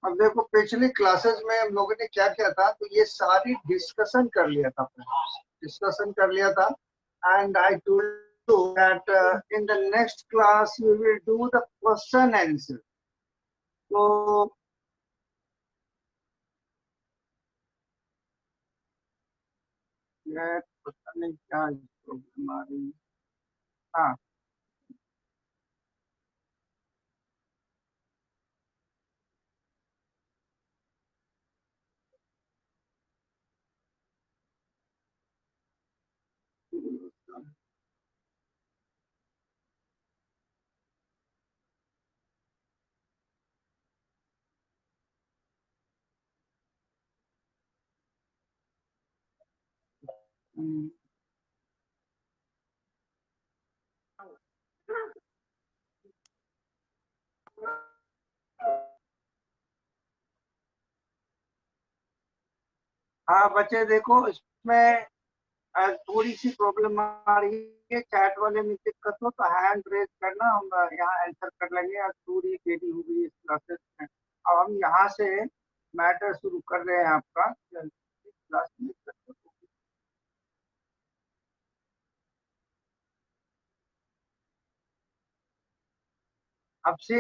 अब देखो, पिछली क्लासेस में हम लोगों ने क्या किया था, तो ये सारी डिस्कशन कर लिया था, डिस्कशन कर लिया था। And I told you that in the next class we will do the question answer. तो ये पता नहीं क्या प्रॉब्लम आ रही है। हाँ। हम्म, हाँ बच्चे देखो, इसमें थोड़ी सी प्रॉब्लम आ रही है। चैट वाले में दिक्कत हो तो हैंड रेज करना, हम यहाँ आंसर कर लेंगे। और थोड़ी देरी हो गई इस क्लासेस में। अब हम यहाँ से मैटर शुरू कर रहे हैं आपका क्लास में। अब से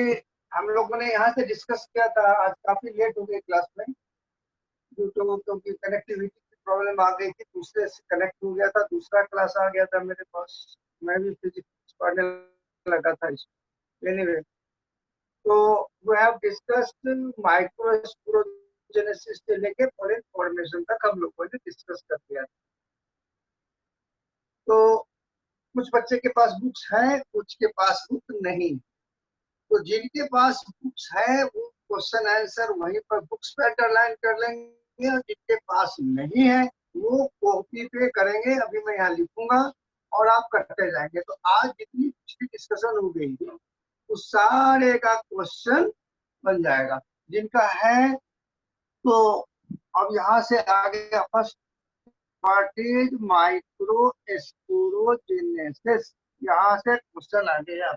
हम लोगों ने यहाँ से डिस्कस किया था, आज काफी लेट हो गई क्लास में। क्योंकि कनेक्टिविटी की प्रॉब्लम आ गई थी, दूसरे से कनेक्ट हो गया था, दूसरा क्लास आ गया था मेरे पास। मैं भी फिजिक्स पढ़ने लगा था इसमें। एनीवे, तो वी हैव डिस्कस्ड माइक्रोस्पोरोजेनेसिस से लेके फॉरेन फॉर्मेशन तक हम लोगों ने डिस्कस कर लिया। तो कुछ बच्चे के पास बुक्स हैं, कुछ के पास बुक नहीं। तो जिनके पास बुक्स है वो क्वेश्चन आंसर वहीं पर बुक्स पे अंडरलाइन कर लेंगे, और जिनके पास नहीं है वो कॉपी पे करेंगे। अभी मैं यहाँ लिखूंगा और आप करते जाएंगे। तो आज जितनी पिछली डिस्कशन हो गई उस सारे का क्वेश्चन बन जाएगा जिनका है। तो अब यहाँ से आगे first, what is micro sporogenesis, यहाँ से क्वेश्चन आ गया।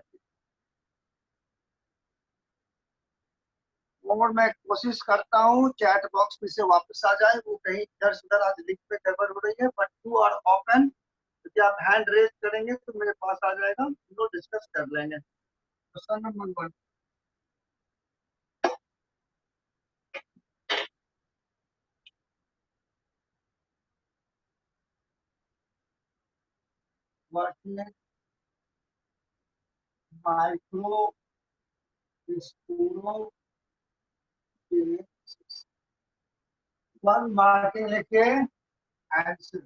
और मैं कोशिश करता हूँ चैट बॉक्स में से वापस आ जाए, वो कहीं इधर से उधर आज लिंक पे गड़बड़ हो रही है। बट यू आर ओपन, यदि आप हैंड रेज करेंगे तो मेरे पास आ जाएगा, हम लोग डिस्कस कर लेंगे। Question number one, what is microsporogenesis. One marking लेके answer,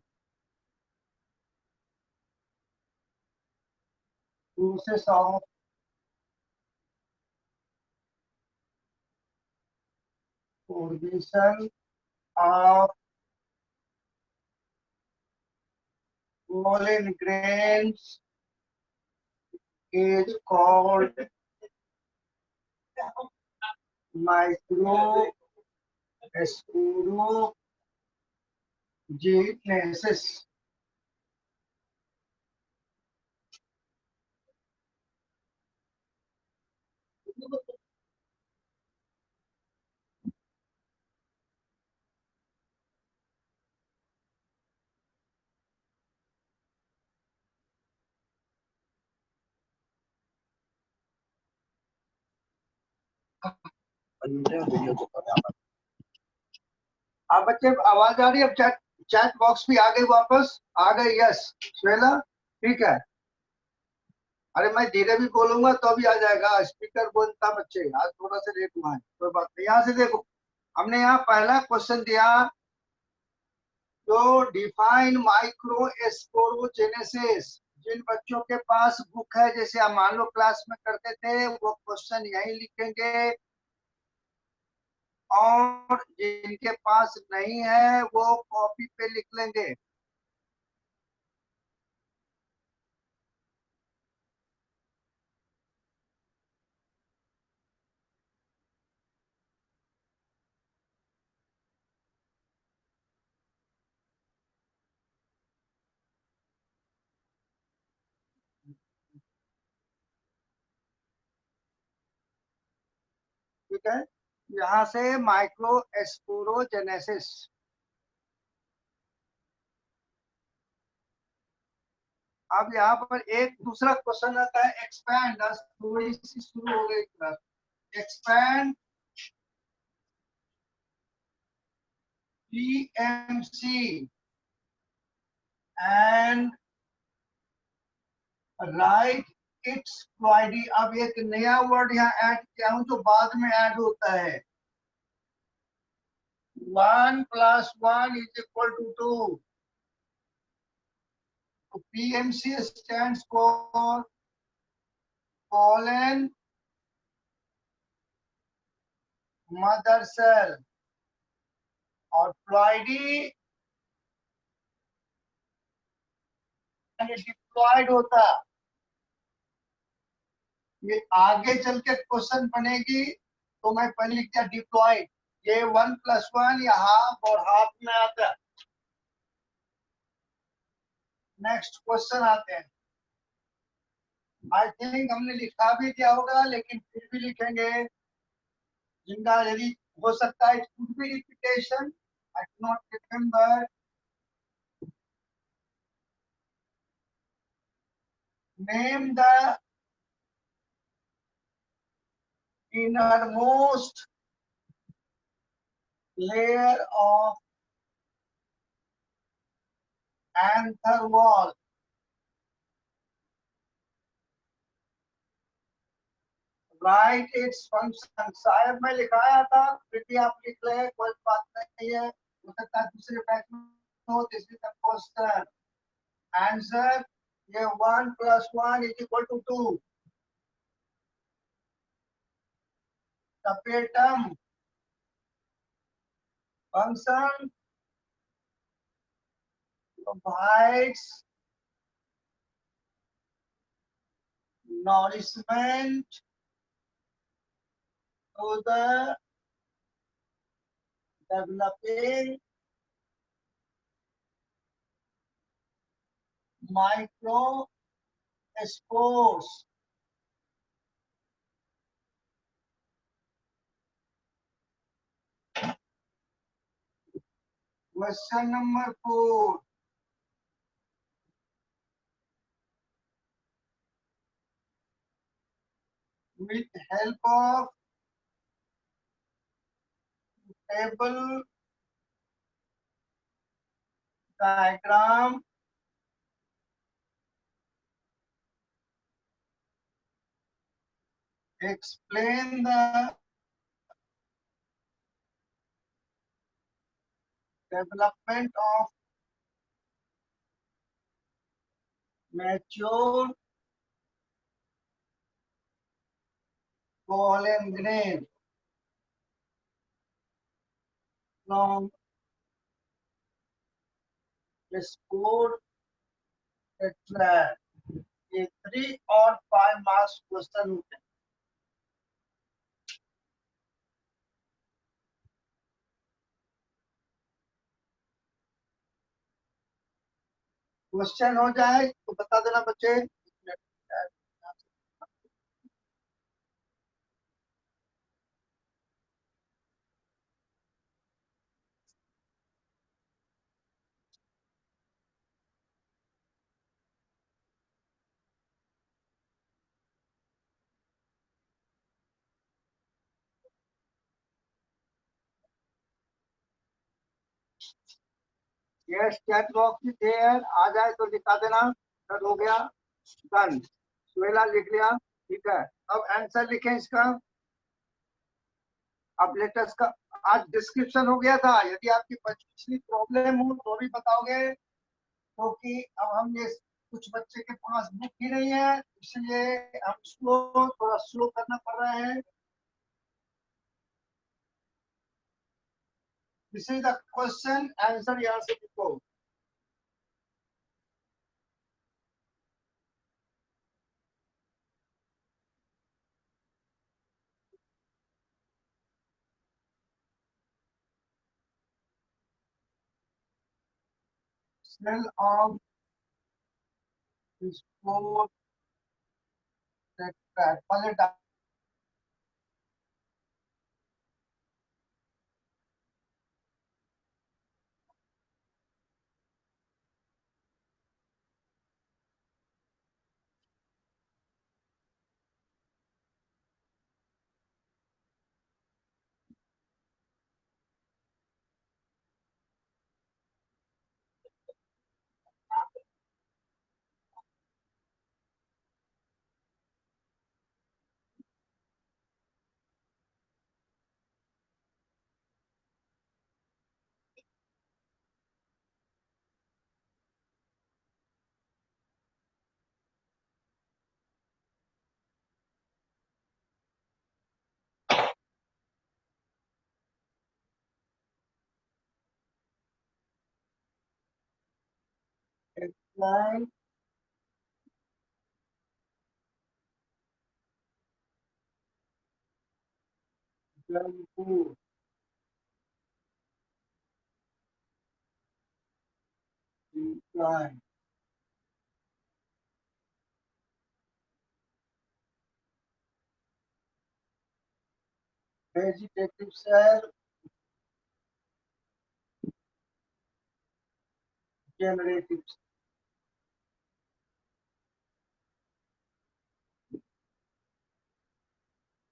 process of formation of pollen grains is called microsporogenesis। आप बच्चे आवाज आ रही है? अब चैट चैट बॉक्स भी आ गई, वापस आ गई? यस श्वेला, ठीक है। अरे मैं धीरे भी बोलूंगा तो भी आ जाएगा, स्पीकर बोलता बच्चे, आज थोड़ा सा लेट हुआ है, कोई बात नहीं। यहाँ से देखो, हमने यहाँ पहला क्वेश्चन दिया, जो डिफाइन माइक्रो स्पोरोजेनेसिस। जिन बच्चों के पास बुक है, जैसे हम मान लो क्लास में करते थे, वो क्वेश्चन यही लिखेंगे। और जिनके पास नहीं है वो कॉपी पे लिख लेंगे। ठीक है, यहाँ से माइक्रो एस्पोरोजेनेसिस। अब यहाँ पर एक दूसरा क्वेश्चन आता है, एक्सपैंड। थोड़ी सी शुरू हो गई class. Expand PMC and write its ploidy। अब एक नया वर्ड यहाँ ऐड किया हूं जो बाद में ऐड होता है। 1 + 1 = 2। PMC stands for pollen mother cell, और प्लॉइडी डिप्लॉयड होता। ये आगे चल के क्वेश्चन बनेगी तो मैं पहले लिख दिया डिप्लॉयड। ये 1 + 1 या हाफ और हाफ में आता है। नेक्स्ट क्वेश्चन आते हैं। आई थिंक हमने लिखा भी दिया होगा, लेकिन फिर भी लिखेंगे, जिनका यदि हो सकता है could be repetition, I do not remember. Name the innermost layer of anther wall। Right its function. शायद मैं लिखाया था, फिर भी आप लिख ले, कोई बात नहीं है। हो सकता है दूसरे बैच में हो। This is the question answer. ये 1 + 1 = 2। Tapetum function provides nourishment to the developing microspores। Question number 4। with help of table diagram, explain the development of mature pollen grain from spore tetrad। ये 3 और 5 marks question होते हैं। Question हो जाए तो बता देना बच्चे। यस, चैट बॉक्स देयर आ जाए तो दिखा देना। कर हो गया, डन। सुहेला लिख लिया, ठीक है। अब आंसर लिखें इसका। अब लेटेस्ट का आज डिस्क्रिप्शन हो गया था। यदि आपकी पिछली प्रॉब्लम हो तो भी बताओगे, क्योंकि अब हम ये कुछ बच्चे के पास बुक ही नहीं है, इसलिए हम इसको थोड़ा स्लो करना पड़ रहा है। This is the question answer, यहाँ से लिखो। सेल ऑफ स्पोर टेट्राड, पहले line Jaipur line vegetative cell generative cell.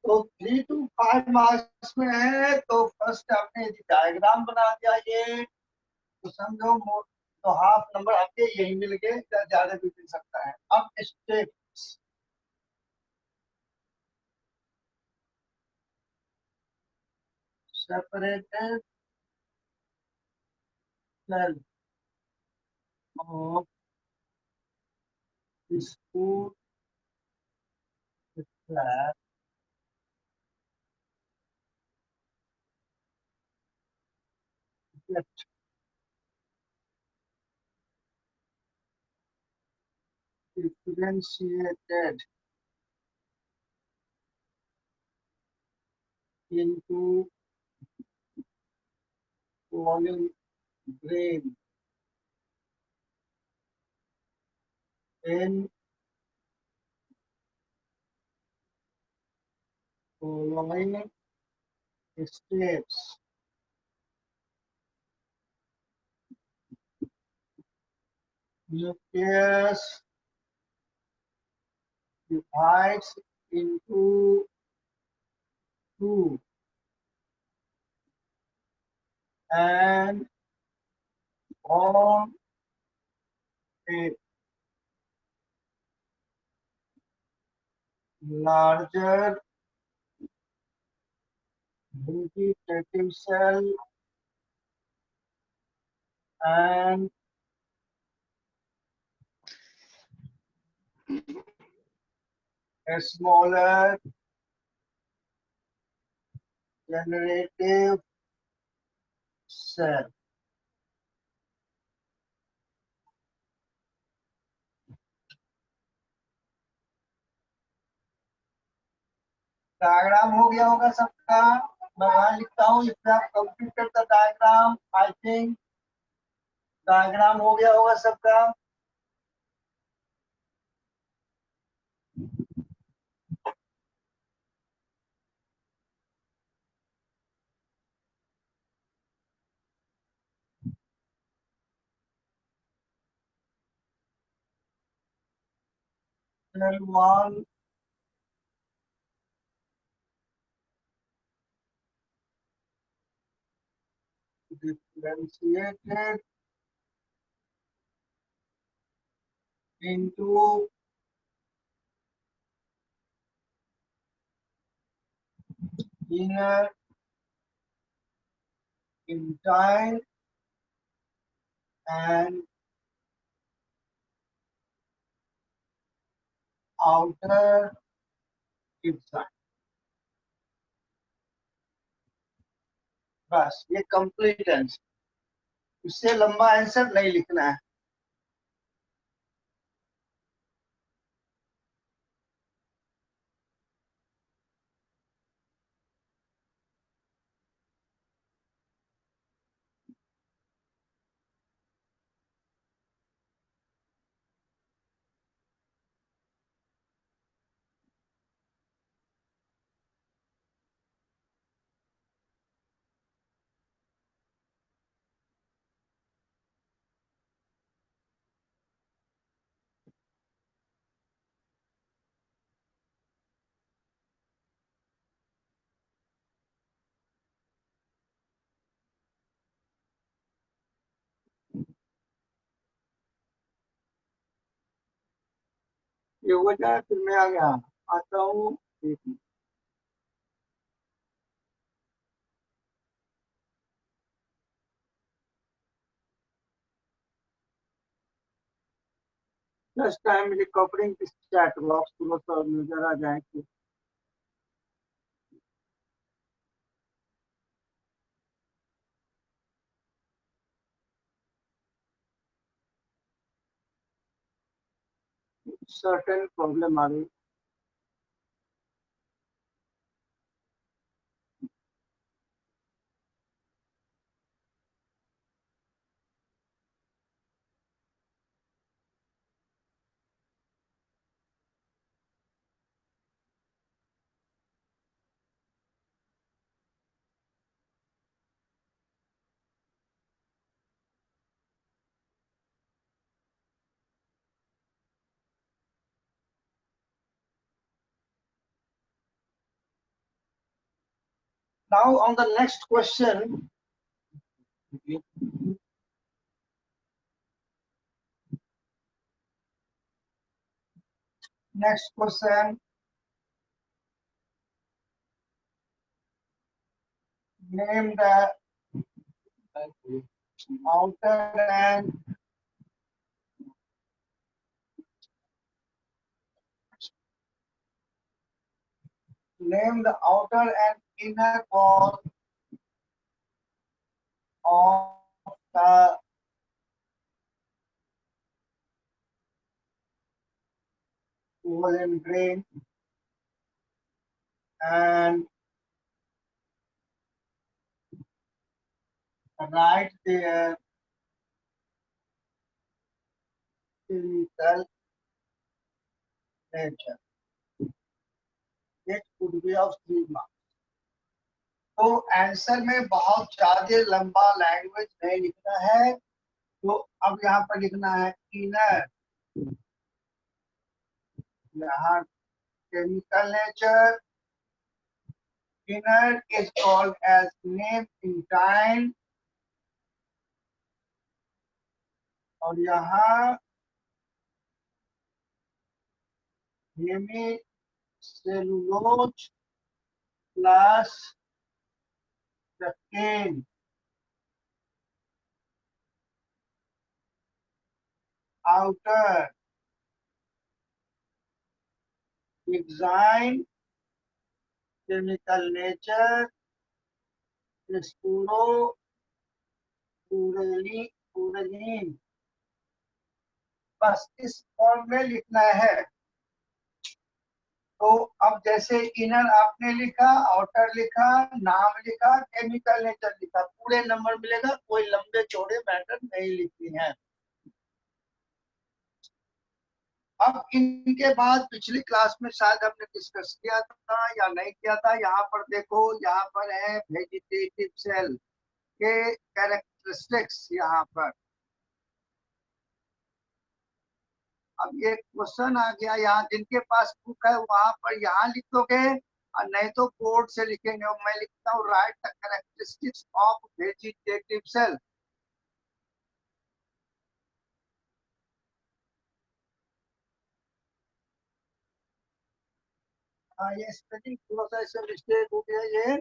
तो 3 to 5 मार्क्स में है, तो फर्स्ट आपने यदि डायग्राम बना दिया ये, तो समझो तो हाफ नंबर आपके यही मिल गए, ज्यादा भी मिल सकता है। अब steps separated cell of school flat differentiated into following grain in following steps. Nucleus divides into two and form a larger vegetative cell and a smaller generative cell. Diagram हो गया होगा सबका। मैं यहाँ लिखता हूँ, if you have completed the diagram, I think diagram हो गया होगा सबका। Cell 1 differentiated into inner intine and outer intine। बस ये कंप्लीट आंसर, इससे लंबा आंसर नहीं लिखना है। ये हो जाए फिर मैं आ गया आता हूँ। Just time recovering this chat box, थोड़ा सा नजर आ जाए कि सर्टेन प्रॉब्लम आ रही। Now on the next question, next question, name the outer and inner wall of the woolen grain and write their chemical nature. It could be of 3 marks. तो answer में बहुत ज्यादा लंबा लैंग्वेज नहीं लिखना है, तो अब यहाँ पर लिखना है इनर, यहाँ chemical nature, inner is called as name in time, और यहाँ hemicellulose plus the cane, outer design, chemical nature, पुरलीन, बस इस फॉर्म में लिखना है। तो अब जैसे इनर आपने लिखा, आउटर लिखा, नाम लिखा, केमिकल नेचर लिखा, पूरे नंबर मिलेगा, कोई लंबे चौड़े मैटर नहीं लिखनी है। अब इनके बाद पिछली क्लास में शायद हमने डिस्कस किया था या नहीं किया था, यहाँ पर देखो, यहाँ पर है वेजिटेटिव सेल के कैरेक्टरिस्टिक्स। यहाँ पर अब ये क्वेश्चन आ गया, यहाँ जिनके पास बुक है वहां पर यहाँ लिख दोगे, और नहीं तो बोर्ड से लिखेंगे। मैं लिखता हूँ write the characteristics of vegetative cell. ये स्पेलिंग थोड़ा सा ऐसे मिस्टेक हो गया, ये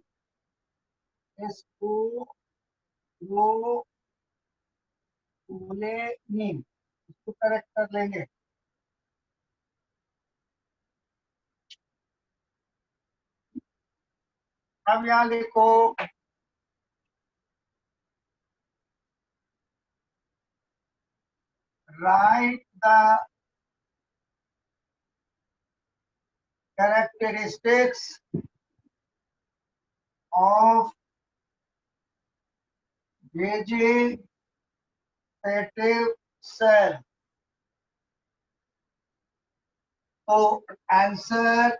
इसको वो नीम, इसको करेक्ट कर लेंगे। अब यहाँ लिखो write the characteristics of vegetative cell। तो आंसर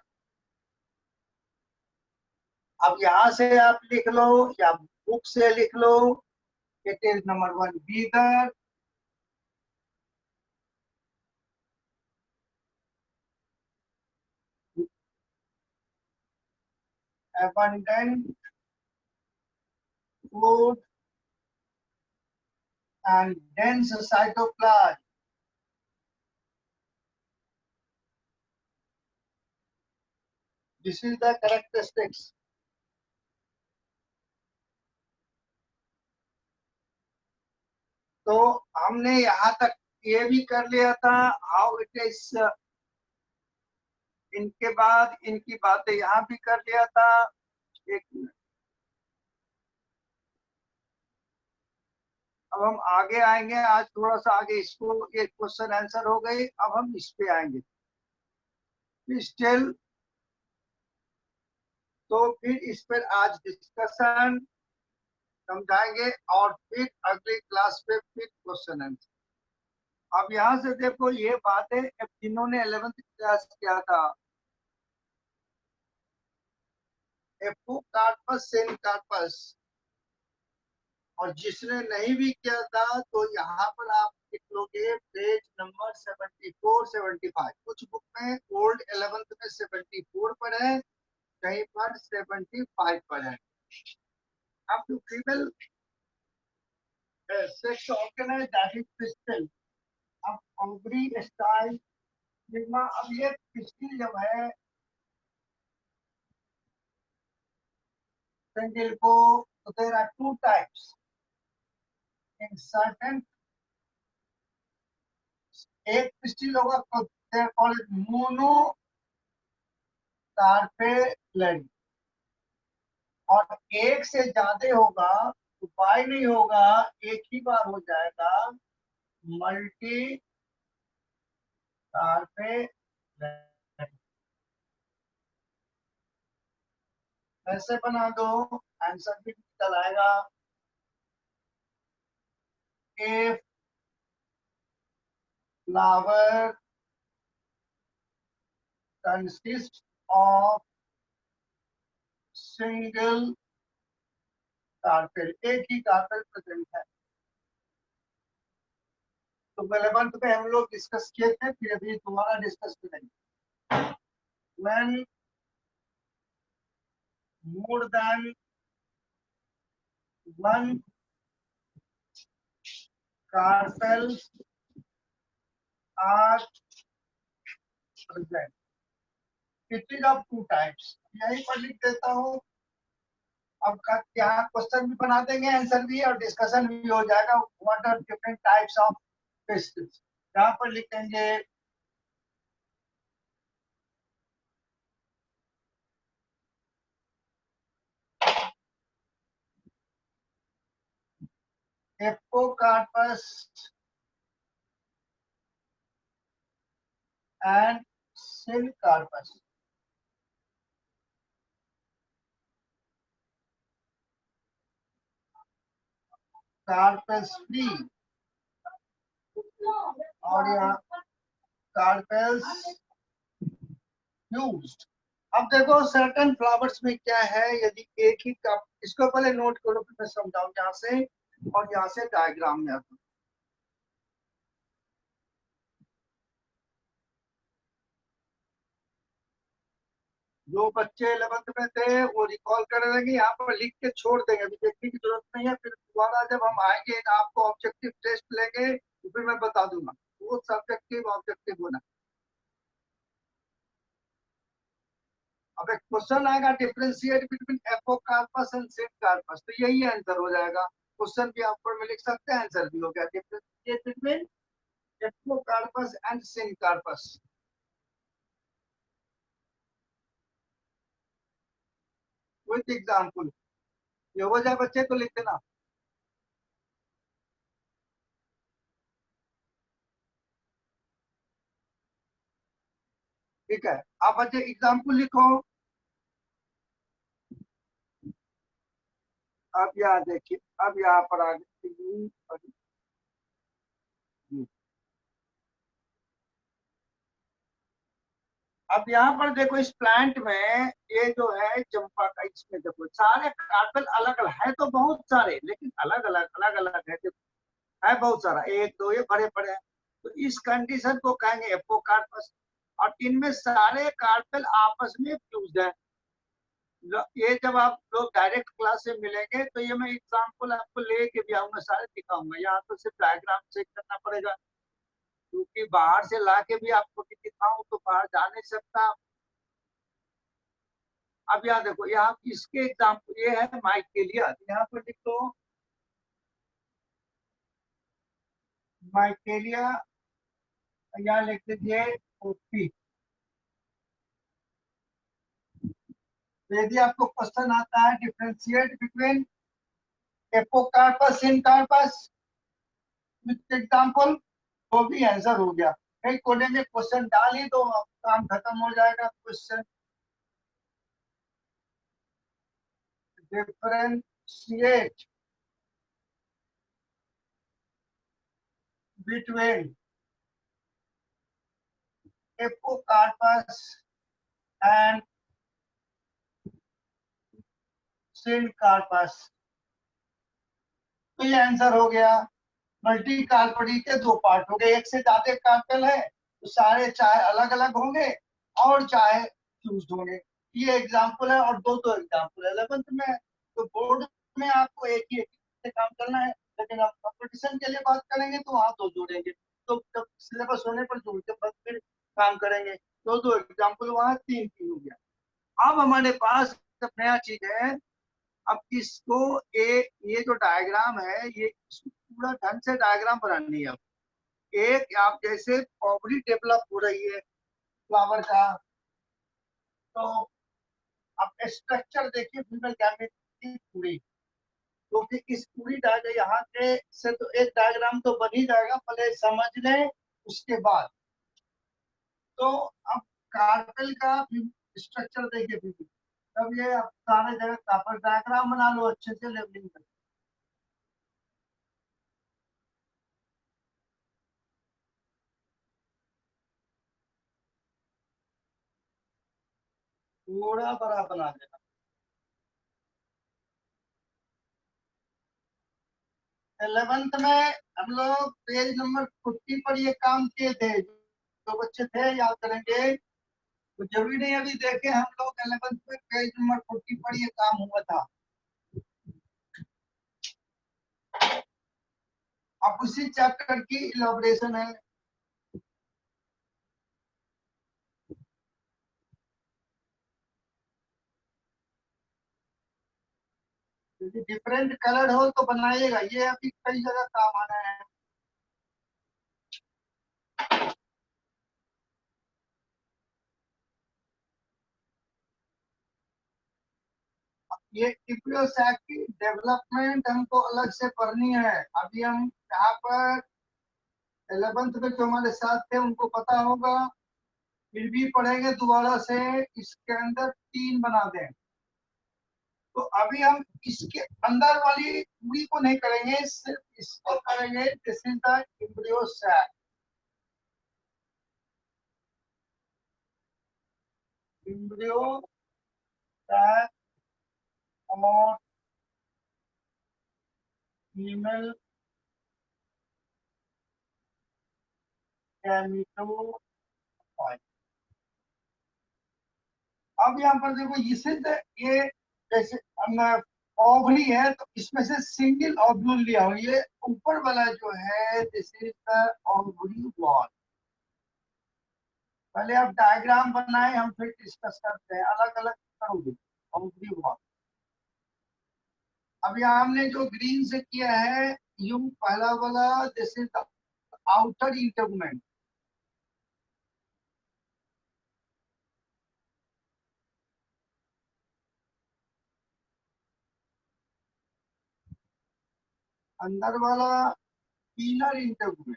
अब यहाँ से आप लिख लो या बुक से लिख लो। It is number 1 bigger, abundant food and dense cytoplasm। This is the characteristics। तो हमने यहाँ तक ये भी कर लिया था हाउ इट इज। इनके बाद इनकी बातें यहाँ भी कर लिया था। एक मिनट, अब हम आगे आएंगे, आज थोड़ा सा आगे इसको, ये क्वेश्चन आंसर हो गई, अब हम इस पे आएंगे स्टिल। तो फिर इस पर आज डिस्कशन समझाएंगे और फिर अगली क्लास पे फिर क्वेश्चन आंसर। अब यहाँ से देखो ये बात है, अब जिन्होंने 11th क्लास किया था, एफओ कार्पस सेन कार्पस, और जिसने नहीं भी किया था तो यहाँ पर आप लिख लोगे पेज नंबर 74 75। कुछ बुक में ओल्ड 11th में 74 पर है, कहीं पर 75 पर है। अब two female sex organize that is pistil. अब ओवरी स्टाइल सिग्मा। अब ये पिस्टल जब है पेंडिल को, तो there are two types in certain. एक पिस्टल होगा तो देयर कॉल्ड मोनो कार्पेलरी, और एक से ज्यादा होगा तो बाय नहीं होगा, एक ही बार हो जाएगा, मल्टी कार्पेलरी। ऐसे बना दो, आंसर भी निकल आएगा। A flower consist of single carpel, एक ही कार्पेल प्रेजेंट है। तो 11th में हम लोग डिस्कस किए थे, फिर अभी दोबारा डिस्कस करेंगे। when more than one carpels are present, it is of two types। यही पर लिख देता हूँ। अब यहाँ क्वेश्चन भी बना देंगे, आंसर भी और डिस्कशन भी हो जाएगा। What are different types of pistils, यहाँ पर लिखेंगे apocarpous and syncarpous. Carpus free और यहाँ कार्पेल्स यूज्ड। अब देखो सर्टेन फ्लावर्स में क्या है, यदि एक ही का, इसको पहले नोट करो फिर मैं समझाऊं यहाँ से, और यहाँ से डायग्राम में आता हूँ। जो बच्चे 11th में थे वो रिकॉल कर लेंगे, यहाँ पर लिख के छोड़ देंगे, अभी देखने की जरूरत नहीं है। फिर दोबारा जब हम आएंगे आपको ऑब्जेक्टिव टेस्ट लेंगे तो फिर मैं बता दूंगा वो सब्जेक्टिव ऑब्जेक्टिव होना। अब एक क्वेश्चन आएगा differentiate between apocarpous and syncarpous, तो यही आंसर हो जाएगा। क्वेश्चन भी आप में लिख सकते हैं, आंसर भी हो गया। Differentiate between apocarpous and syncarpous with example. ये हो जाए बच्चे तो लिख देना। ठीक है, आप बच्चे एग्जांपल लिखो। अब यहाँ देखिए, अब यहाँ पर आगे अब यहाँ पर देखो इस प्लांट में ये जो है चंपा का, इसमें देखो सारे कार्पेल अलग अलग है, तो बहुत सारे, लेकिन अलग अलग है। देखो है बहुत सारा, एक दो ये बड़े बड़े हैं, तो इस कंडीशन को कहेंगे एपोकार्पस। और इनमें सारे कार्पेल आपस में फ्यूज्ड है। ये जब आप लोग डायरेक्ट क्लास से मिलेंगे तो ये मैं एग्जाम्पल आपको लेके भी आऊंगा, सारे दिखाऊंगा। यहाँ तो सिर्फ डायग्राम चेक करना पड़ेगा, क्योंकि बाहर से ला के भी आपको भी दिखाऊं तो बाहर जा नहीं सकता। अब यहाँ देखो, यहाँ इसके एग्जाम्पल ये है माइकेलिया, यहाँ पर लिखो माइकेलिया, यहाँ लिख दीजिए ओपी। यदि आपको क्वेश्चन आता है differentiate between apocarpous syncarpous, with example, वो भी आंसर हो गया। कई कोने में क्वेश्चन डाली तो काम खत्म हो जाएगा। Question differentiate between apocarpous and syncarpous, तो ये आंसर हो गया। मल्टी कार्पडी के दो पार्ट हो गए, एक से ज्यादा कार्पेल है तो सारे चाहे अलग अलग होंगे और चाहे फ्यूज होंगे। ये एग्जाम्पल है और दो दो एग्जाम्पल है 11th में। तो बोर्ड में आपको एक ही से काम करना है, लेकिन आप कंपटीशन के लिए बात करेंगे तो वहां दो जोड़ेंगे। तो जब सिलेबस होने पर जोड़ते बस फिर काम करेंगे। दो दो एग्जाम्पल वहां, तीन तीन हो गया। अब हमारे पास एक नया चीज है। अब इसको ये जो डायग्राम है, ये इसको पूरा ढंग से डायग्राम बनानी है। अब एक आप जैसे ओवरी डेवलप हो रही है फ्लावर का, तो आप स्ट्रक्चर देखिए फीमेल गैमेट की पूरी। तो फिर इस पूरी डायग्राम यहाँ के से तो एक डायग्राम तो बन ही जाएगा, पहले समझ लें उसके बाद। तो अब कार्पेल का स्ट्रक्चर देखिए फिर, तब ये आप सारे जगह कापर डायग्राम बना लो अच्छे से लेवलिंग कर। थोड़ा बड़ा बना देना। 11th में हम लोग पेज नंबर 40 पर ये काम किए थे। जो बच्चे थे याद करेंगे, तो जरूरी नहीं अभी देखे हम लोग। 11th में पेज नंबर 40 पर ये काम हुआ था। अब उसी चैप्टर की इलाबोरेशन है। यदि डिफरेंट कलर हो तो बनाइएगा, ये अभी कई जगह काम आना है। ये इम्प्रियोसैक की डेवलपमेंट हमको अलग से पढ़नी है। अभी हम यहाँ पर 11th में जो हमारे साथ थे उनको पता होगा, फिर भी पढ़ेंगे दोबारा से। इसके अंदर तीन बना दें। तो अभी हम इसके अंदर वाली पूरी को नहीं करेंगे, सिर्फ इसको करेंगे। This is the embryo sac. Embryo sac और फीमेल गैमेटोफाइट। अब यहाँ पर देखो, इसे ये जैसे ओवरी है तो इसमें से सिंगल ओव्यूल लिया हो। ये ऊपर वाला जो है this is the ovary wall. पहले आप डायग्राम बनाए, हम फिर डिस्कस करते हैं। अलग अलग करोगे ओवरी वॉल। अब यहाँ हमने जो ग्रीन से किया है, यू पहला वाला this is the outer entertainment. अंदर वाला इनर इंटरमेंट।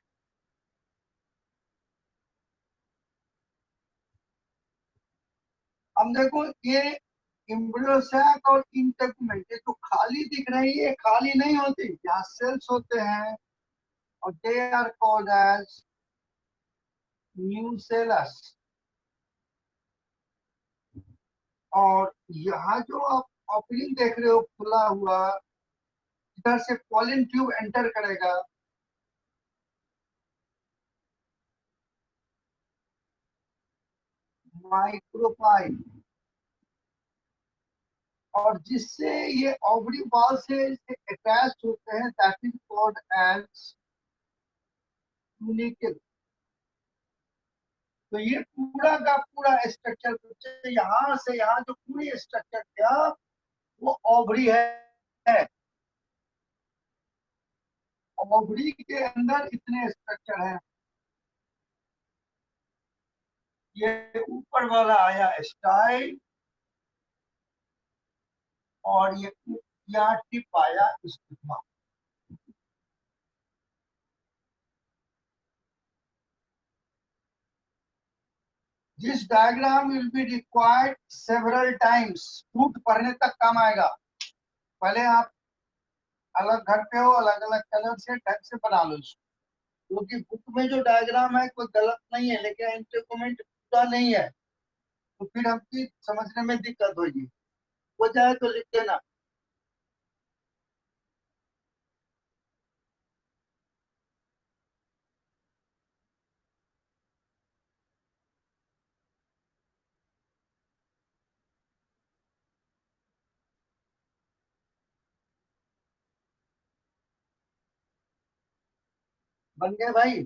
अब देखो ये एम्ब्रियो सैक और इंटरमेंट, ये तो खाली दिख रही है, ये खाली नहीं होती, यहाँ सेल्स होते हैं और they are called as nucellus. और यहाँ जो आप ओपनिंग देख रहे हो खुला हुआ, इधर से पॉलिन ट्यूब एंटर करेगा। माइक्रोपाइल। और जिससे ये ओवरी वॉल से अटैच होते हैं, दैट इज कॉल्ड एज ट्यूनिकल। तो ये पूरा का पूरा स्ट्रक्चर, यहाँ से यहाँ जो पूरी स्ट्रक्चर था वो ओवरी है। ओवरी के अंदर इतने स्ट्रक्चर हैं। ये ऊपर वाला आया स्टाइल, और ये यहाँ टिप आया stigma. This diagram will be required several times, foot भरने तक काम आएगा। पहले आप अलग घर पे हो, अलग अलग कलर से ढंग से बना लो इसको, क्योंकि बुक में जो डायग्राम है कोई गलत नहीं है, लेकिन इंटरकमेंट पूरा नहीं है, तो फिर हमकी समझने में दिक्कत होगी। हो जाए तो लिख देना। बन गए भाई?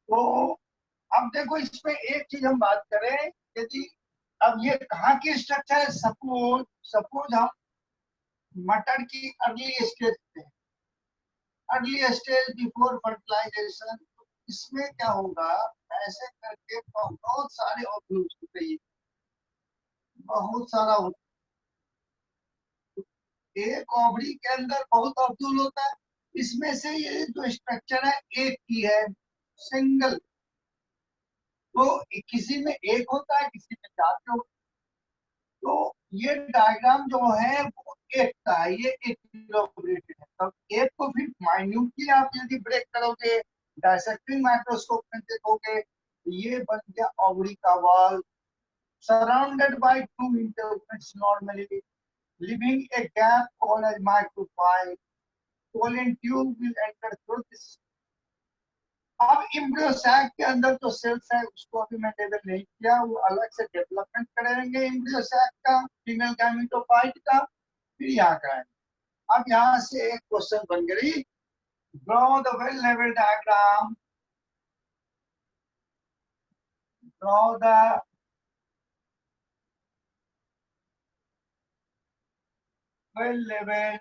तो अब देखो, इसमें एक चीज हम बात करें, यदि अब ये कहाँ की स्ट्रक्चर है, सपोज सपोज हम मटर की अर्ली स्टेज पे, अर्ली स्टेज बिफोर फर्टिलाइजेशन, इसमें क्या होगा, ऐसे करके बहुत सारे ऑब्यूज होते हैं, बहुत सारा होता है। एक ओवरी के अंदर बहुत ऑब्यूल होता है, इसमें से ये जो स्ट्रक्चर है एक की है, सिंगल। तो किसी में एक होता है, किसी में ज्यादा होता है। तो ये डायग्राम जो है वो एक का है, ये एक इलॉबरेटेड है। तब एक को फिर माइन्यूटली आप यदि ब्रेक करोगे, डायसेक्टिंग माइक्रोस्कोप में देखोगे, तो ये बन गया ओवरी का wall, surrounded by two intergrowths normally, leaving a gap called as micropyle. Pollen tube will enter through this. अब इम्ब्रियो सैक के अंदर जो सेल्स है उसको अभी मैं लेबल नहीं किया, वो अलग से डेवलपमेंट करेंगे इम्ब्रियो सैक का, फीमेल गैमेटोफाइट का, फिर यहाँ कराएंगे। अब यहाँ से एक क्वेश्चन बन गई, ड्रॉ द वेल लेवल डायग्राम, ड्रॉ द वेल लेवल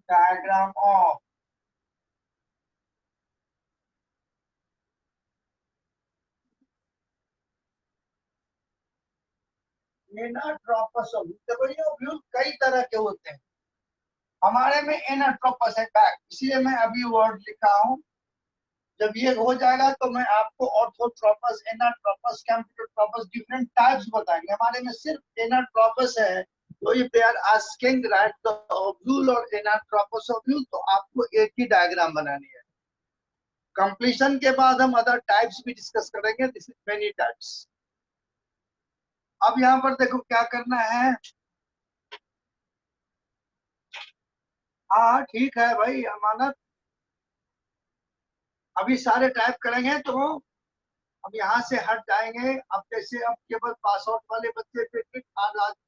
डायग्राम ऑफ एनाट्रोपस ओव्यूल। देखो ये ओव्यूल कई तरह के होते हैं, हमारे में एनाट्रोपस है बैक, इसलिए मैं अभी वर्ड लिखा हूँ। जब ये हो जाएगा तो मैं आपको orthotropous, anatropous, campylotropous different types बताएंगे। हमारे में सिर्फ एनाट्रोपस है, तो if they are asking write the ovule और एनाट्रोपस ओव्यूल, तो आपको एक ही डायग्राम बनानी है। कंप्लीशन के बाद हम अदर टाइप्स भी डिस्कस करेंगे, दिस इज मेनी टाइप्स। अब यहाँ पर देखो क्या करना है। हाँ ठीक है भाई, अमानत। अभी सारे टाइप करेंगे तो अब यहाँ से हट जाएंगे। अब जैसे अब केवल पास आउट वाले बच्चे पे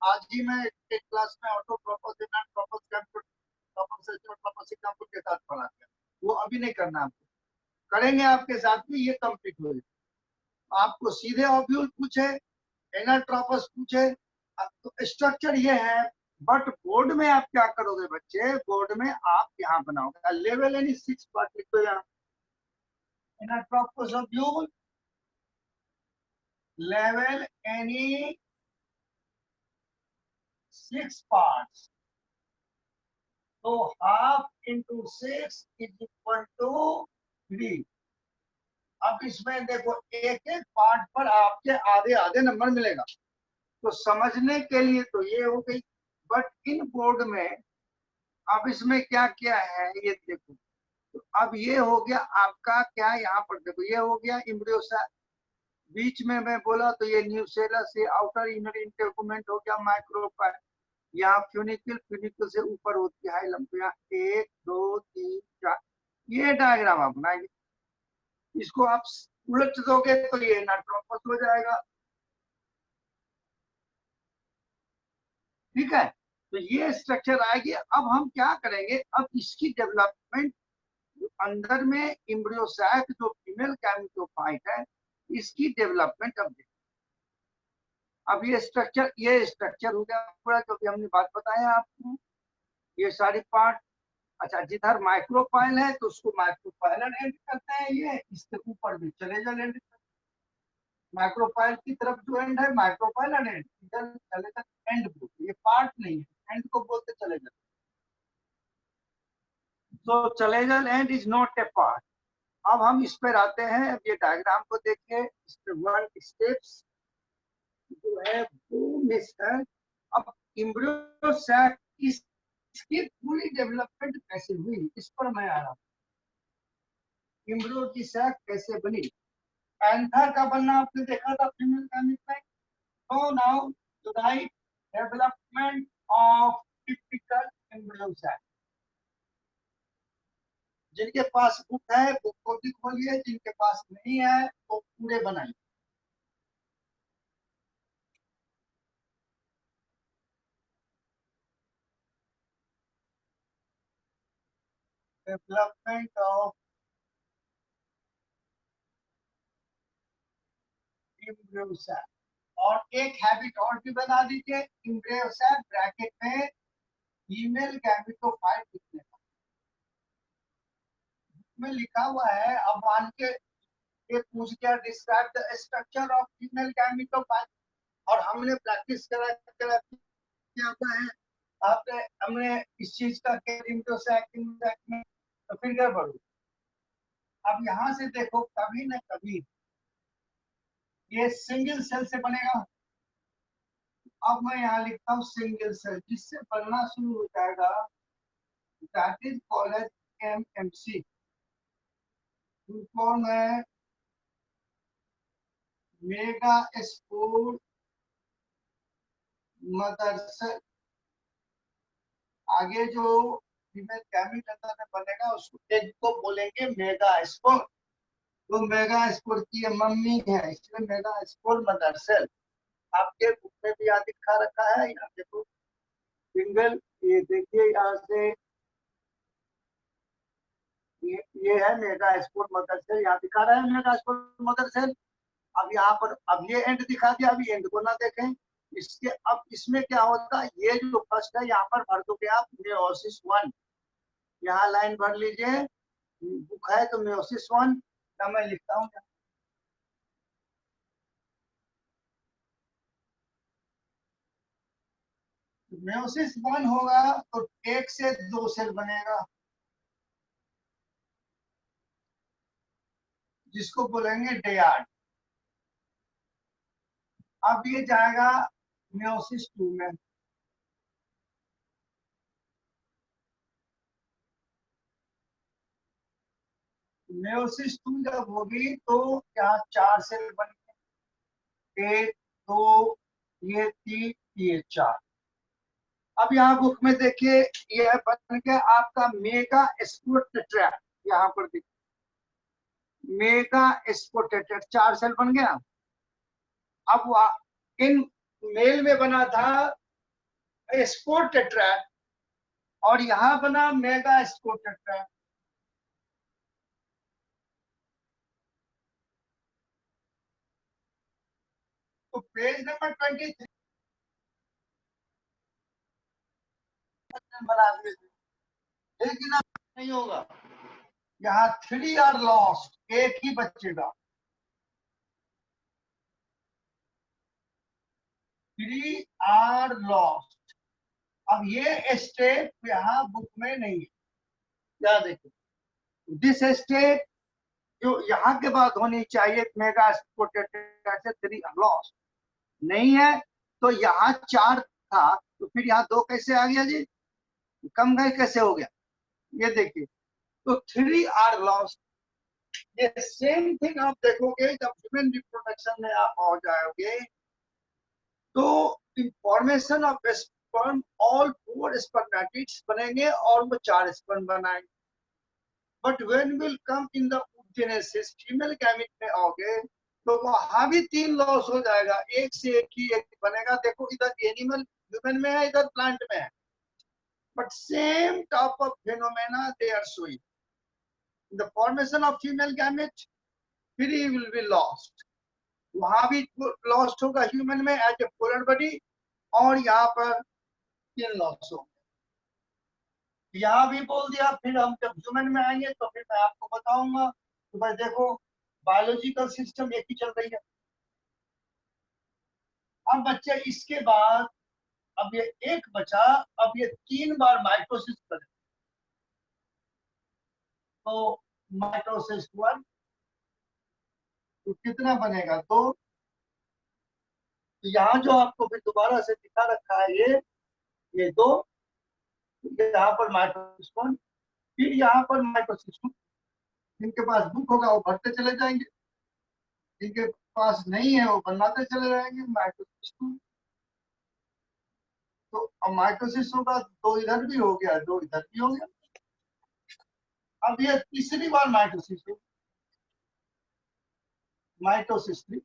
आज ही मैं एक क्लास में auto propose non propose propose example के साथ पढ़ा दिया, वो अभी नहीं करना आपको, करेंगे आपके साथ में, ये कंप्लीट हो जाए। आपको सीधे ऑब्यूल पूछे, एनाट्रोपस पूछे, तो स्ट्रक्चर ये है। बट बोर्ड में आप क्या करोगे बच्चे, बोर्ड में आप यहाँ बनाओगे लेवल यानी 6 पार्ट लिख दो यहाँ, anatropous ovule level any 6 parts, तो half into 6 is equal to 3। अब इसमें देखो एक एक पार्ट पर आपके आधे आधे नंबर मिलेगा, तो समझने के लिए तो ये हो गई। बट इन बोर्ड में अब इसमें क्या क्या है ये देखो, तो अब ये हो गया आपका क्या, यहाँ पर देखो ये हो गया इम्ब्रियो, बीच में मैं बोला तो ये न्यूसेलस, ये आउटर इनर इंटेगुमेंट हो गया माइक्रोफाइल, यहाँ फ्यूनिकल, फ्यूनिकल से ऊपर होती है लंब, यहाँ 1 2 3 4, ये डायग्राम आप बनाएंगे। इसको आप उलट दोगे तो ये नाट्रोपस हो जाएगा। ठीक है, तो ये स्ट्रक्चर आएगी। अब हम क्या करेंगे, अब इसकी डेवलपमेंट अंदर में इम्ब्रियो सैक जो फीमेल गैमेटोफाइट है, इसकी डेवलपमेंट अब देखिए। अब ये स्ट्रक्चर हो गया पूरा, जो भी हमने बात बताया आपको, ये सारी पार्ट। अच्छा, जिधर माइक्रोपाइल है तो उसको माइक्रोपाइलर एंड करते हैं, ये इसके ऊपर भी चले जा लेंगे। माइक्रोपाइल की तरफ जो एंड है, माइक्रोपाइल और एंड, इधर चलेगा एंड बोलते, ये पार्ट नहीं है, एंड को बोलते चलेगा। तो चलेगा and is not a part. अब हम इस पर आते हैं, अब ये डायग्राम को देखिए, इस पे 1 स्टेप्स जो है वो मिस है। अब एम्ब्रियो सैक इसकी पूरी डेवलपमेंट कैसे हुई, इस पर मैं आ रहा हूँ। एम्ब्रियो की सैक कैसे बनी? पैंथर का बनना आपने देखा था फीमेल गैमेट में। So now to write development of typical embryo sac. जिनके पास बुक है बुक को भी खोलिए, जिनके पास नहीं है तो पूरे बनाइए। Development of embryo sac। और एक हैबिट और भी बना दीजिए, embryo sac ब्रैकेट में फीमेल गैमेटोफाइट लिखने का में लिखा हुआ है। अब मान के ये पूछ गया describe the structure of female gametophyte, और हमने प्रैक्टिस करा करा क्या होता है, आपने हमने इस चीज का एम्ब्रियो सैक में, तो फिर गड़बड़ हुई। अब यहाँ से देखो, कभी न कभी ये सिंगल सेल से बनेगा। अब मैं यहाँ लिखता हूँ सिंगल सेल, जिससे बनना शुरू हो जाएगा, that is called MMC, form है मेगा स्पोर मदर सेल। आगे जो फीमेल गैमेट अंदर में बनेगा उसको एग को बोलेंगे मेगा स्पोर। तो मेगा स्पोर की मम्मी है, इसलिए मेगा स्पोर मदर सेल। आपके बुक में भी यहाँ दिखा रखा है, यहाँ देखो सिंगल, ये देखिए यहाँ से ये है मेगा स्पोर मदर सेल, यहाँ दिखा रहा है मेगा स्पोर मदर सेल। अब यहाँ पर अब ये एंड दिखा दिया, अभी एंड को ना देखें। इसके अब इसमें क्या होता है, ये जो फर्स्ट है यहाँ पर भर दोगे आप मेयोसिस 1, यहाँ लाइन भर लीजिए। बुक है तो मेयोसिस 1 का मैं लिखता हूँ। मेयोसिस 1 होगा तो एक से 2 सेल बनेगा, जिसको बोलेंगे डेयाड। अब ये जाएगा मेयोसिस 2 में। मेयोसिस 2 जब होगी तो यहाँ 4 सेल बनेंगे, 1 2 ये 3 ये 4। अब यहाँ बुक में देखिए यह बन गया आपका मेगा स्पोर्टेट्रैट, यहाँ पर देखिए मेगा स्पोर्टेट्रैट 4 सेल बन गया। अब इन मेल में बना था स्पोर्टेट्रैट और यहाँ बना मेगा स्पोर्टेट्रैट। तो पेज नंबर 23 बना दिए, लेकिन अब नहीं होगा, यहाँ 3 आर लॉस्ट, एक ही बचेगा, 3 आर लॉस्ट। अब ये स्टेप यहाँ बुक में नहीं है, क्या देखो दिस स्टेप जो यहाँ के बाद होनी चाहिए मेगा स्पोर्टेट्रैट से 3 आर लॉस्ट नहीं है। तो यहाँ 4 था तो फिर यहाँ 2 कैसे आ गया जी, कम गए कैसे हो गया, ये देखिए। तो 3 आर लॉस्ट। ये सेम थिंग आप देखोगे जब ह्यूमन रिप्रोडक्शन में आप हो जाओगे, तो information of sperm, all 4 spermatids बनेंगे और वो 4 स्पर्म बनाएंगे। But when will come in the oogenesis, female gamete में आओगे तो वहां भी 3 लॉस हो जाएगा, एक से एक ही एक बनेगा। देखो इधर एनिमल ह्यूमन में है, इधर प्लांट में है, but same type of phenomena they are showing. The formation of female gamete, फिर ही विल बी लॉस्ट, वहां भी लॉस्ट होगा ह्यूमन में एज ए पोलर बॉडी, और यहाँ पर 3 लॉस हो। यहाँ भी बोल दिया, फिर हम जब ह्यूमन में आएंगे तो फिर मैं आपको बताऊंगा। तो भाई देखो बायोलॉजिकल सिस्टम एक ही चल रही है, अब बच्चे इसके बाद अब ये एक बचा, अब ये 3 बार माइटोसिस करे तो माइटोसिस 1 तो कितना बनेगा 2। तो यहाँ जो आपको फिर दोबारा से दिखा रखा है ये 2, यहाँ पर माइटोसिस 1 फिर यहाँ पर माइटोसिस 2। जिनके पास बुक होगा वो भरते चले जाएंगे, जिनके पास नहीं है वो बनाते चले जाएंगे माइटोसिस 2। तो अब माइटोसिस होगा 2 इधर भी हो गया 2 इधर भी हो गया। अब ये तीसरी बार माइटोसिस हो, माइटोसिस 3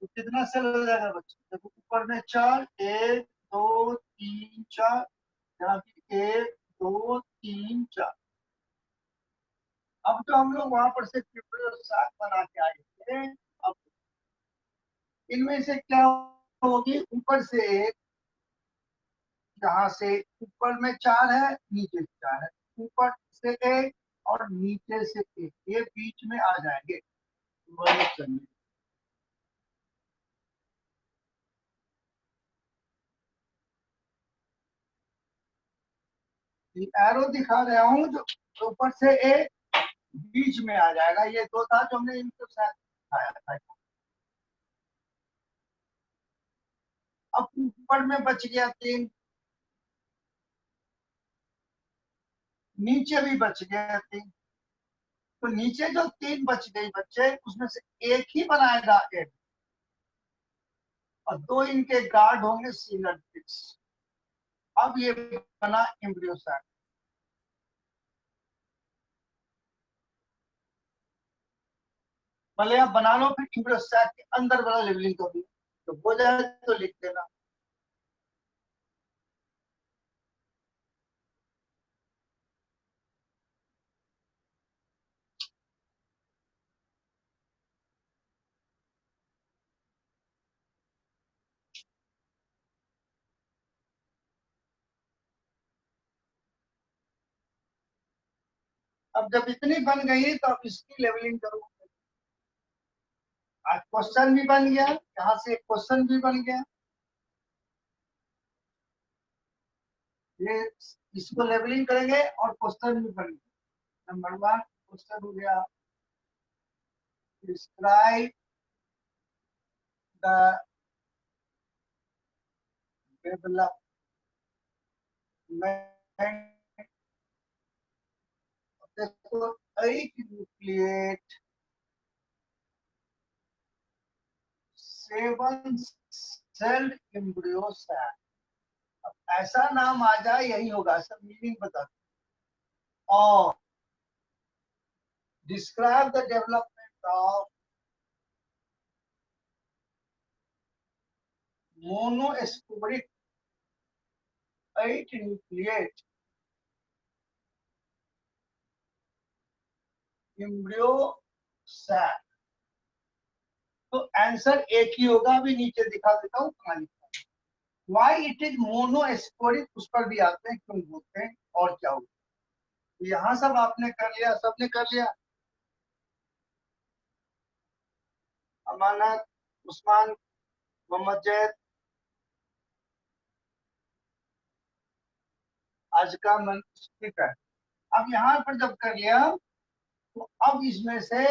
तो कितना सेल हो जाएगा बच्चे, देखो ऊपर में 4 1 2 3 4, यहाँ भी 1 2 3 4। अब तो हम लोग वहां पर से ट्रिपल सात बना के आए थे। अब इनमें से क्या होगी, ऊपर से एक, यहाँ से ऊपर में 4 है नीचे से 4 है, ऊपर से एक और नीचे से एक, ये बीच में आ जाएंगे। एरो दिखा रहा हूँ जो ऊपर से एक बीच में आ जाएगा, ये 2 था जो हमने इनको साथ दिखाया था। अब ऊपर में बच गया 3, नीचे भी बच गया 3। तो नीचे जो 3 बच गई बच्चे उसमें से एक ही बनाएगा एक, और 2 इनके गार्ड होंगे सिनर्जिक्स। अब ये बना एम्ब्रियो साइट। भले आप बना लो, फिर एम्ब्रियो साइट के अंदर वाला लेवलिंग कर लो, तो हो जाए तो लिख देना। अब जब इतनी बन गई तो अब इसकी लेवलिंग करो। आज क्वेश्चन भी बन गया, यहाँ से एक क्वेश्चन भी बन गया, ये इसको लेवलिंग करेंगे और क्वेश्चन भी बन गया। नंबर 1 क्वेश्चन हो गया, describe the development of 8 nucleate 7 cell embryo cell. अब ऐसा नाम आ जाए यही होगा, सब मीनिंग बता दो। और describe the development of monosporic 8 nucleate embryo cell. तो आंसर एक ही होगा, अभी नीचे दिखा देता हूँ कहानी। वाई इट इज मोनोस्पोरिक, उस पर भी आते हैं क्यों बोलते हैं और क्या होगा। यहाँ सब आपने कर लिया, सबने कर लिया। अमानत, उस्मान, मोहम्मद जैद, आज का मन, ठीक है। अब यहाँ पर जब कर लिया तो अब इसमें से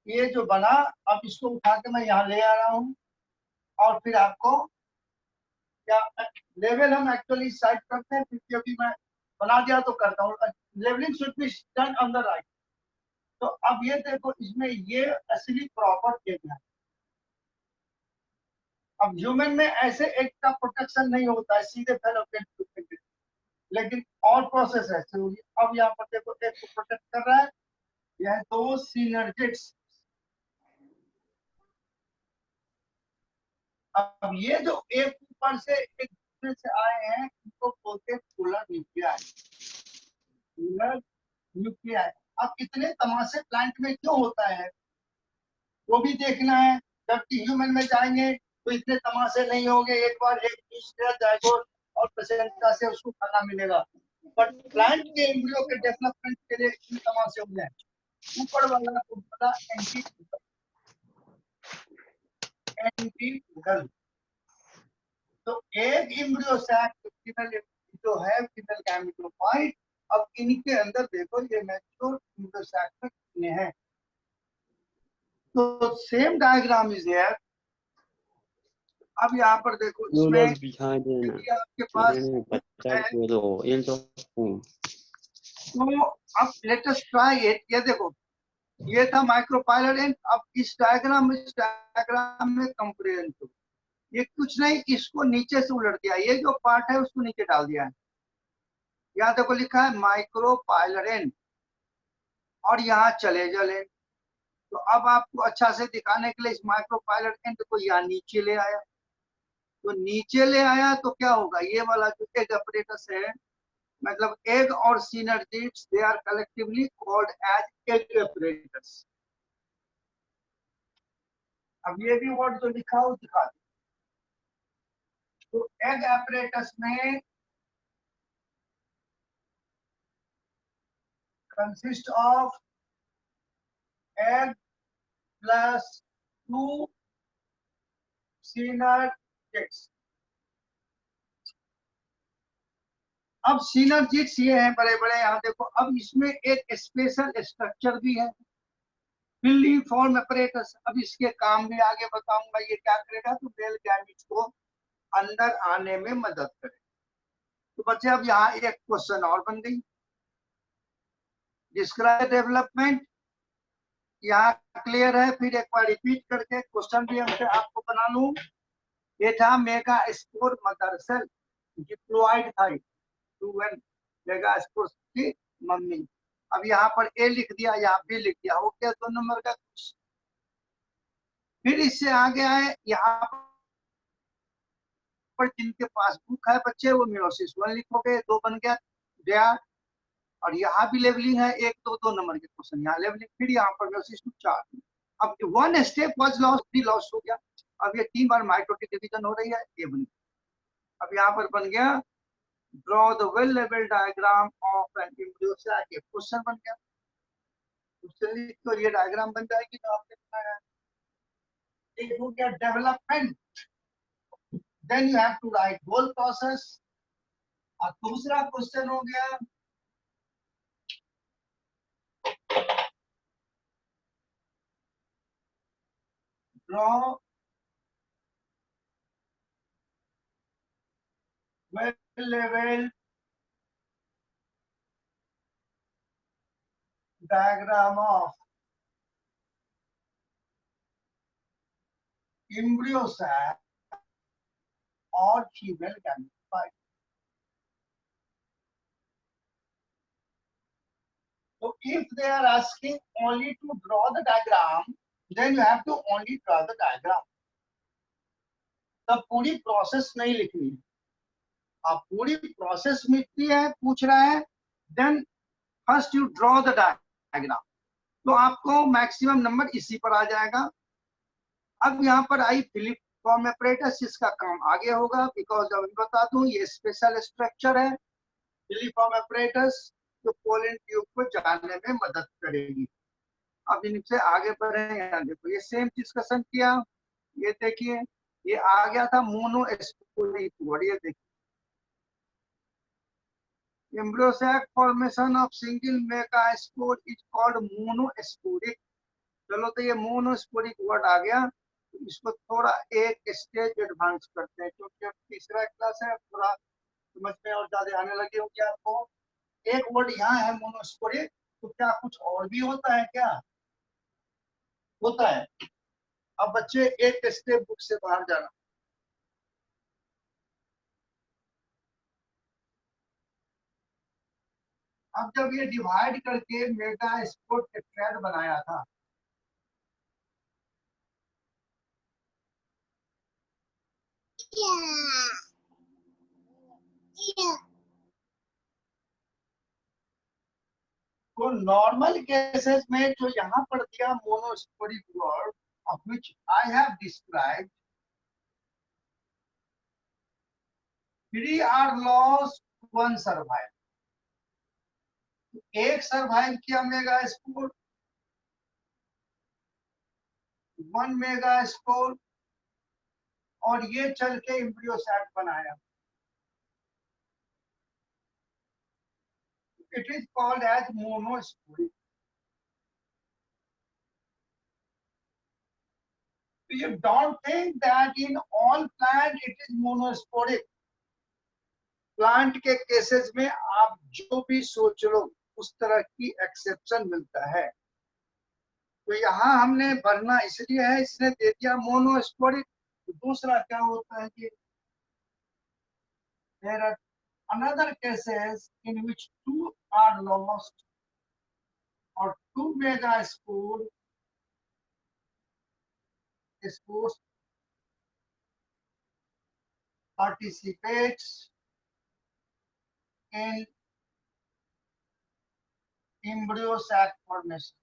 ये जो बना, अब इसको उठा के मैं यहाँ ले आ रहा हूँ, और फिर आपको क्या लेवल हम एक्चुअली साइड करते हैं, क्योंकि अभी मैं बना दिया तो करता हूँ। Labelling should be done on the right. तो अब ये देखो इसमें ये असली प्रॉपर एरिया। अब ह्यूमन में ऐसे एक का प्रोटेक्शन नहीं होता है, सीधे फेलोपेन, लेकिन और प्रोसेस ऐसे होगी। अब यहाँ पर देखो एक को प्रोटेक्ट कर रहा है, यह 2 सिनर्जिट्स। अब ये जो एक ऊपर से एक दूसरे से आए हैं इनको बोलते हैं पोलर न्यूक्लियाई, पोलर न्यूक्लियाई। अब इतने तमाशे प्लांट में क्यों होता है वो भी देखना है। जबकि ह्यूमन में जाएंगे तो इतने तमाशे नहीं होंगे, एक बार एक चीज जाएगोट और प्लेसेंटा से उसको खाना मिलेगा। बट प्लांट के एम्ब्रियो के डेवलपमेंट के लिए इन तमाशे होंगे। ऊपर वाला तो बड़ा एंटी, एंटीनल। तो एक एम्ब्रियो सैक जो है फीमेल गैमेटोफाइट। अब इनके अंदर देखो ये मैच्योर एम्ब्रियो सैक में कितने हैं। तो सेम डायग्राम इज देयर। अब यहाँ पर देखो इसमें Noodles behind in यदि आपके पास है rectangular into spoon. तो अब लेट अस ट्राई इट। ये देखो ये था माइक्रोपाइलर एंड। अब इस डायग्राम में कंप्रेहेंसिव ये कुछ नहीं, इसको नीचे से उलट दिया, ये जो पार्ट है उसको नीचे डाल दिया है। यहाँ देखो लिखा है माइक्रोपाइलर एंड और यहाँ चले जले। तो अब आपको अच्छा से दिखाने के लिए इस माइक्रोपाइलर एंड को यहाँ नीचे ले आया। तो नीचे ले आया तो क्या होगा, ये वाला जो एग अपरेटस है मतलब एग और synergids they are collectively called as egg apparatus. अब ये भी वर्ड जो लिखा हो दिखा दो। तो एग apparatus में consist of egg plus 2 synergids। अब synergids ये हैं बड़े बड़े, यहाँ देखो। अब इसमें एक स्पेशल स्ट्रक्चर भी है फिलिफॉर्म apparatus। अब इसके काम भी आगे बताऊंगा ये क्या करेगा, तो मेल गैमेट्स को अंदर आने में मदद करे। तो बच्चे अब यहाँ एक क्वेश्चन और बन गई, डिस्क्राइब डेवलपमेंट। यहाँ क्लियर है, फिर एक बार रिपीट करके क्वेश्चन भी हमसे आपको बना लूं। ये था megaspore mother cell diploid था टू एन मेगा स्पोर की मम्मी। अब यहाँ पर ए लिख दिया, यहाँ बी लिख दिया, हो गया 2 नंबर का। फिर इससे आगे आए यहाँ पर जिनके पास बुक है बच्चे वो मियोसिस 1 लिखोगे, 2 बन गया दिया। और यहाँ भी लेवलिंग है, 1 2 2 नंबर के क्वेश्चन यहाँ लेवलिंग। फिर यहाँ पर मियोसिस 2 4। अब 1 स्टेप वाज लॉस्ट, 3 लॉस्ट हो गया। अब ये 3 बार माइटोटिक डिवीजन हो रही है, ये बन गया। अब यहाँ पर बन गया ड्रॉ द वेल लेवल diagram of an embryo sac. ये क्वेश्चन बन गया। क्वेश्चन तो ये डायग्राम बन जाएगी तो आपने बनाया। एक हो गया development, then you have to write whole process. और दूसरा क्वेश्चन हो गया ड्रॉ वेल लेवल diagram of embryo sac or female gametophyte। So if they are asking only to draw the diagram, then you have to only draw the diagram। तब पूरी process नहीं लिखनी है। आप पूरी प्रोसेस लिखती है, पूछ रहा है, then first you draw the diagram. तो आपको मैक्सिमम नंबर इसी पर आ जाएगा। अब यहाँ पर आई फिलिफॉर्म apparatus, इसका काम आगे होगा बिकॉज अब बता दूं ये स्पेशल स्ट्रक्चर है फिलिफॉर्म apparatus जो पोलन ट्यूब को जानने में मदद करेगी। अब इनसे आगे बढ़े, यहाँ देखो ये सेम डिस्कशन किया। ये देखिए ये आ गया था मोनोस्पोरिक वर्ड। ये देखिए embryo sac formation of single megaspore is called monosporic। चलो तो ये मोनोस्पोरिक वर्ड आ गया, तो इसको थोड़ा एक स्टेज एडवांस करते हैं क्योंकि अब तीसरा क्लास है, थोड़ा समझ में और ज्यादा आने लगे होंगे आपको। एक वर्ड यहाँ है मोनोस्पोरिक, तो क्या कुछ और भी होता है क्या? होता है। अब बच्चे एक स्टेप बुक से बाहर जाना। अब जब ये डिवाइड करके मेगा स्पोर्ट टेट्राड बनाया था, तो नॉर्मल केसेस में जो यहाँ पर दिया monosporic word of which I have described, 3 are lost, 1 survive। एक सर्वाइव किया मेगा स्पोर, 1 मेगा स्पोर और ये चल के एम्ब्रियो सैक बनाया। It is called as monosporic. You don't think that in all plant it is monosporic. Plant के cases में आप जो भी सोच लो उस तरह की एक्सेप्शन मिलता है। तो यहाँ हमने भरना इसलिए है, इसने दे दिया मोनोस्पोरिक। तो दूसरा क्या होता है कि there are another cases in which two are lost or two megaspore spores participates in embryo sac formation।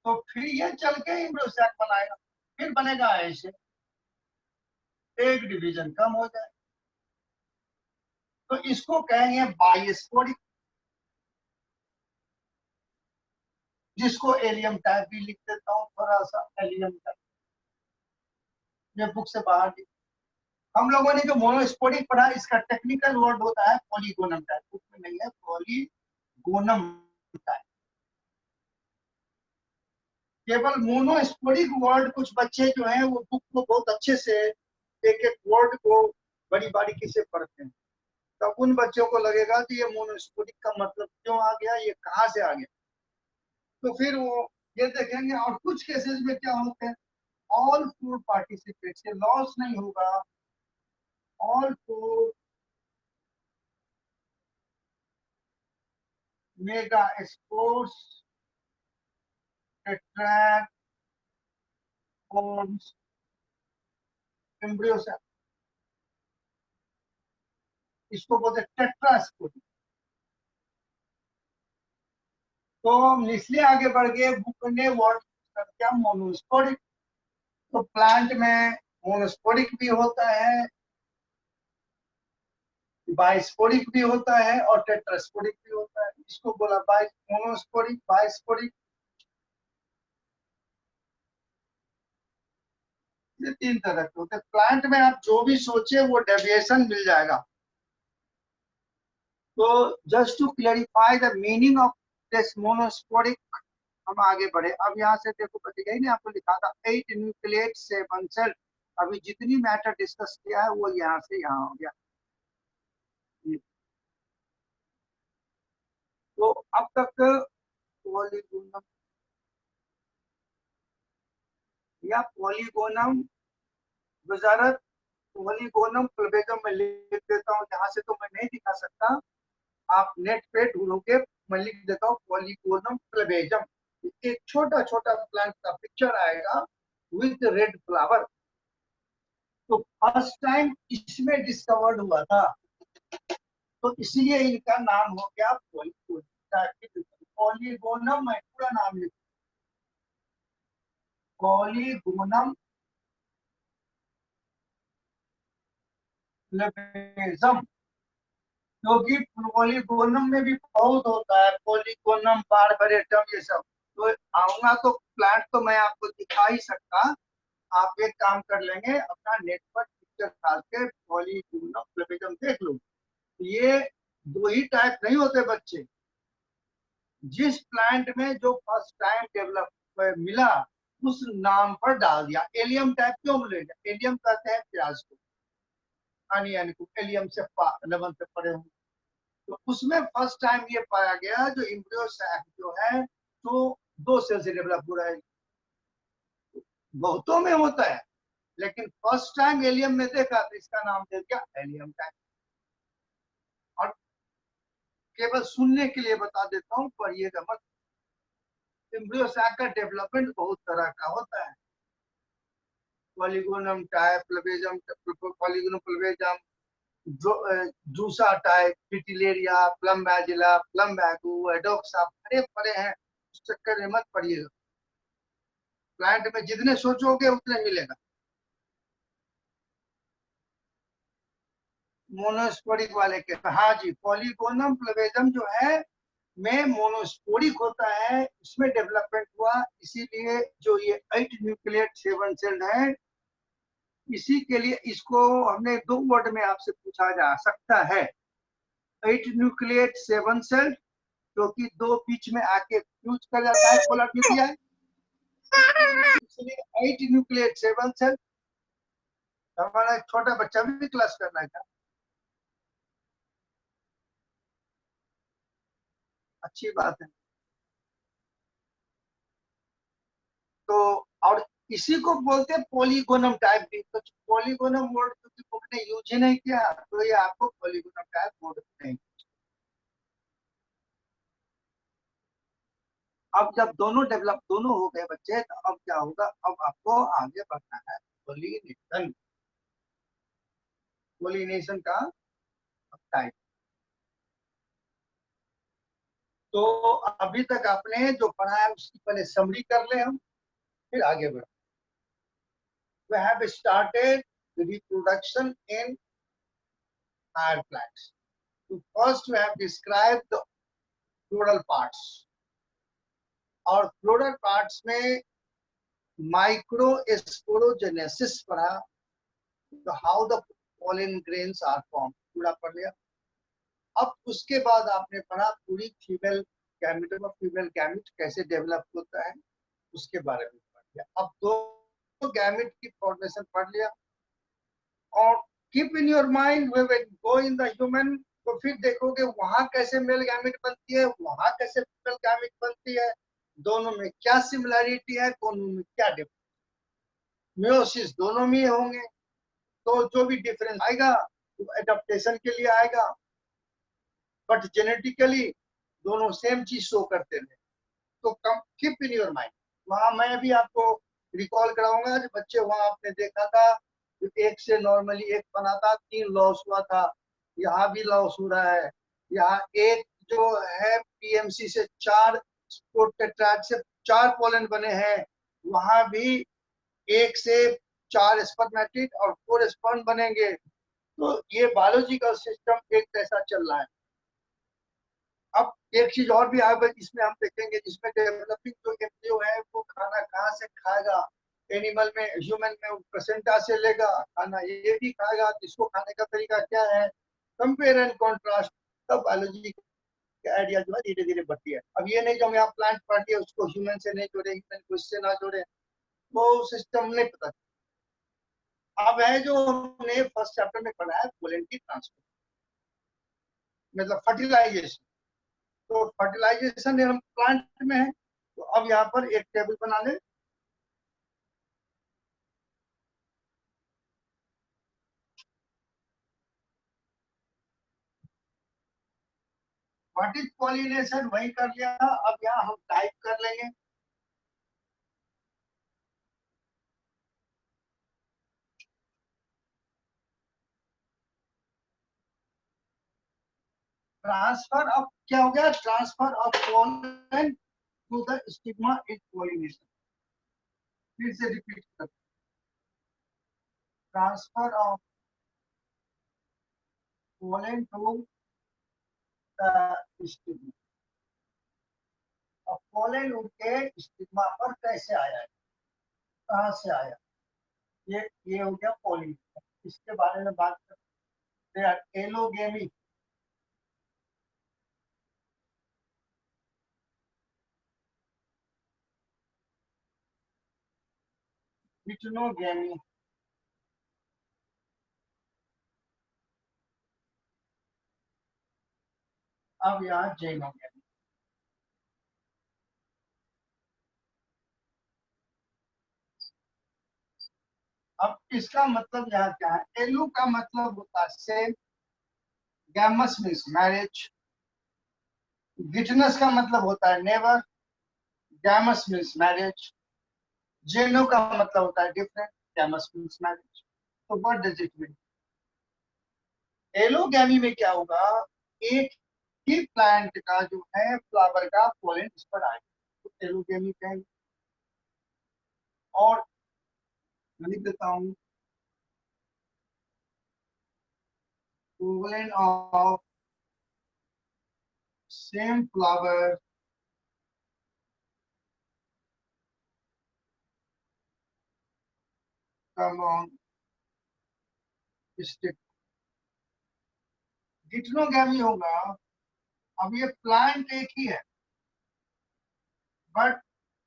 तो फिर ये चल के एम्ब्रियो सैक बनाएगा, फिर बनेगा ऐसे, एक डिवीजन कम हो जाए तो इसको कहेंगे बाइस्पोरिक, जिसको एलियम टाइप भी लिख देता हूँ, थोड़ा सा एलियम टाइप, ये बुक से बाहर लिख। हम लोगों ने जो मोनोस्पोरिक पढ़ा इसका टेक्निकल वर्ड होता है पॉलीगोनम टाइप, बुक में नहीं है, पॉलीगोनम टाइप। केवल मोनोस्पोरिक वर्ड कुछ बच्चे जो हैं वो बुक को बहुत अच्छे से एक एक वर्ड को बड़ी बारीकी से पढ़ते हैं, तब उन बच्चों को लगेगा कि ये मोनोस्पोरिक का मतलब क्यों आ गया, ये कहाँ से आ गया। तो फिर वो ये देखेंगे। और कुछ केसेस में क्या होते हैं, ऑल फोर पार्टिसिपेट्स, ये लॉस नहीं होगा, all four megaspores tetrad forms embryo cell, इसको बोलते हैं टेट्रास्पोरिक। तो हम इसलिए आगे बढ़ गए, बुक ने वर्ड क्या मोनोस्पोरिक। तो प्लांट में मोनोस्पोरिक भी होता है, बाइस्पोरिक भी होता है और टेट्रास्पोरिक भी होता है। इसको बोला मोनोस्पोरिक, बाइस्पोरिक, ये तीन तरह के होते हैं। प्लांट में आप जो भी सोचे वो डेविएशन मिल जाएगा। तो just to clarify the meaning of this monosporic, हम आगे बढ़े। अब यहाँ से देखो बता ही नहीं, आपको लिखा था 8 न्यूक्लिएट 7 सेल। अभी जितनी मैटर डिस्कस किया है वो यहाँ से यहाँ हो गया। तो अब तक पॉलीगोनम या पॉलीगोनम वजारत पॉलीगोनम प्लबेगम में लिख देता हूँ, जहां से तो मैं नहीं दिखा सकता, आप नेट पे ढूंढोगे, मैं लिख देता हूँ पॉलीगोनम प्लबेगम। एक छोटा छोटा प्लांट का पिक्चर आएगा विद रेड फ्लावर। तो फर्स्ट टाइम इसमें डिस्कवर्ड हुआ था, तो इसलिए इनका नाम हो गया पॉलीगोनम। पॉलीगोनम, मैं पूरा नाम लिख, पॉलीगोनम प्लबेगम, क्योंकि पॉलीगोनम में भी बहुत होता है, पॉलीगोनम बारबरेटम ये सब। तो आऊंगा तो प्लांट तो मैं आपको दिखा ही सकता। आप एक काम कर लेंगे, अपना नेट पर पिक्चर डाल के पॉलीगोनम प्लबेगम देख लो। ये दो ही टाइप नहीं होते बच्चे, जिस प्लांट में जो फर्स्ट टाइम डेवलप मिला उस नाम पर डाल दिया। एलियम टाइप क्यों मिलेगा, एलियम कहते हैं प्याज को, अनियन को, एलियम से 11 से पढ़े होंगे। तो उसमें फर्स्ट टाइम ये पाया गया जो एम्ब्रियो सैक जो है तो 2 सेल से डेवलप हो रहा है। बहुतों में होता है, लेकिन फर्स्ट टाइम एलियम में देखा तो इसका नाम दे दिया एलियम टाइप। और केवल सुनने के लिए बता देता हूँ, पढ़िएगा मत। एम्ब्रियो सैक का डेवलपमेंट बहुत तरह का होता है, पॉलीगोनम टाइप, प्लबेजम, पॉलीगोनम प्लबेजम, जूसा type, Fritillaria, Plumbagella, Plumbago, Adoxa, बड़े बड़े हैं, उस चक्कर में मत पड़िएगा। प्लांट में जितने सोचोगे उतने मिलेगा। मोनोस्पोरिक वाले के, हाँ जी, पॉलीगोनम प्लबेजम जो है में मोनोस्पोरिक होता है, इसमें डेवलपमेंट हुआ। इसीलिए जो ये 8 न्यूक्लियेट 7 सेल्ड है, इसी के लिए इसको हमने 2 वर्ड में आपसे पूछा जा सकता है, 8 न्यूक्लियेट 7 सेल्ड, क्योंकि 2 बीच में आके फ्यूज कर जाता है पोलर न्यूक्लियर, इसलिए 8 न्यूक्लियेट 7 सेल्ड। हमारा एक छोटा बच्चा भी क्लास करना है क्या? अच्छी बात है। तो और इसी को बोलते हैं पॉलीगोनम टाइप भी। तो पॉलीगोनम वर्ड क्योंकि बुक ने यूज ही नहीं किया, तो ये आपको पॉलीगोनम टाइप वर्ड नहीं। अब जब दोनों डेवलप दोनों हो गए बच्चे, तो अब क्या होगा, अब आपको आगे बढ़ना है पोलिनेशन, पोलिनेशन का टाइप। तो अभी तक आपने जो पढ़ा है उसकी पहले समरी कर ले हम, फिर आगे बढ़े। We have started the reproduction in higher plants. So first we have described the floral parts, और फ्लोरल पार्ट्स में माइक्रो स्पोरोजेनेसिस पढ़ा, तो how the pollen grains are form, पूरा पढ़ लिया। अब उसके बाद आपने पढ़ा पूरी फीमेल गैमेट और फीमेल गैमेट कैसे डेवलप होता है, उसके बारे में पढ़ लिया। अब दो गैमेट की फॉर्मेशन पढ़ लिया, और keep in your mind way will go in the human, तो फिर देखोगे वहां कैसे मेल गैमेट बनती है, वहां कैसे फीमेल गैमेट बनती है, दोनों में क्या सिमिलरिटी है, दोनों में क्या डिफरेंस। म्योसिस दोनों में होंगे, तो जो भी डिफरेंस आएगा वो एडेप्टेशन के लिए आएगा, बट जेनेटिकली दोनों सेम चीज शो करते हैं। तो कीप इन योर माइंड। वहां मैं भी आपको रिकॉल कराऊंगा, जो बच्चे वहां आपने देखा था, जो एक से नॉर्मली एक बना था, 3 लॉस हुआ था, यहाँ भी लॉस हो रहा है। यहाँ एक जो है पीएमसी से 4 स्पोर्ट टेट्राड से 4 पोलन बने हैं, वहां भी 1 से 4 स्पर्मेटिड और 4 स्पर्म बनेंगे। तो ये बायोलॉजिकल सिस्टम एक जैसा चल रहा है। अब एक चीज और भी आगे इसमें हम देखेंगे, जिसमें डेवलपिंग जो एम्ब्रियो है वो खाना कहाँ से खाएगा, एनिमल में ह्यूमन में वो प्लेसेंटा से लेगा खाना, ये भी खाएगा, इसको खाने का तरीका क्या है, कंपेयर एंड कॉन्ट्रास्ट। तब बायोलॉजी की आइडिया जो है धीरे धीरे बढ़ती है। अब ये नहीं जो हम यहाँ प्लांट पढ़ दिए उसको ह्यूमन से नहीं जोड़े, ह्यूमन को इससे ना जोड़े, वो सिस्टम नहीं पता। अब है जो हमने फर्स्ट चैप्टर में पढ़ा है पोलन की ट्रांसफर, मतलब फर्टिलाइजेशन। तो फर्टिलाइजेशन हम प्लांट में है, तो अब यहाँ पर एक टेबल बना ले। व्हाट इज पॉलिनेशन वही कर लिया, अब यहाँ हम टाइप कर लेंगे। ट्रांसफर, अब क्या हो गया, transfer of pollen to the stigma is pollination. फिर से रिपीट कर, transfer of pollen to the stigma. अब पोलन उनके स्टिग्मा पर कैसे आया है, कहाँ से आया, ये हो गया पॉलिनेशन। इसके बारे में बात करते हैं। एलोगेमी, हिटनोगेमी, अब यहाँ जेनोगेमी। अब इसका मतलब यहाँ क्या है, एलू का मतलब होता है सेम, गैमस मीन्स मैरिज, गिटनस का मतलब होता है नेवर, गैमस मीन्स मैरिज, जेनो का मतलब होता है डिफरेंट, गैमस मीन्स मैरिज। तो what does it mean, allogamy में क्या होगा, एक ही प्लांट का जो है फ्लावर का पोलन इस पर आएगा, तो एलोगैमी कहेंगे। और मैं लिख देता हूँ, pollen of same flower come on stick. डिट्रोगैमी होगा। अब ये प्लांट एक ही है, बट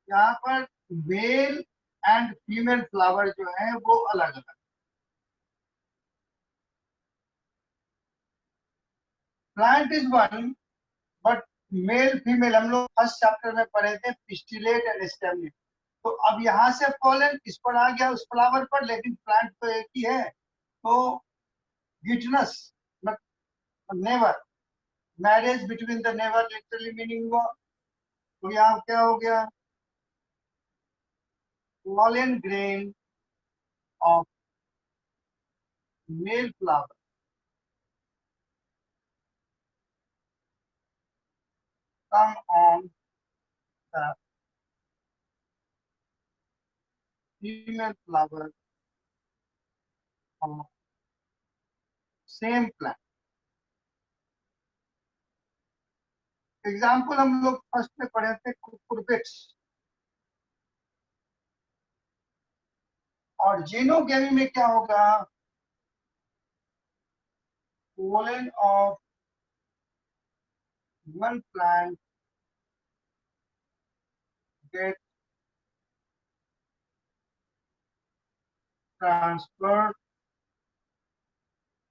यहाँ पर मेल एंड फीमेल फ्लावर जो है वो अलग अलग। Plant is one, but male female हम लोग फर्स्ट चैप्टर में पढ़े थे, पिस्टिलेट एंड स्टेमलेट। तो अब यहाँ से पॉलन इस पर आ गया उस फ्लावर पर, लेकिन प्लांट तो एक ही है। तो गिटनस नेवर, मैरिज बिटवीन द नेवर लिटरली मीनिंग हुआ। तो यहाँ क्या हो गया, pollen grain of male flower come on the female flower of same plant। Example हम लोग फर्स्ट में पढ़े थे कुकुरबिट्स। और जीनोगेमी में क्या होगा, pollen of one plant get transferred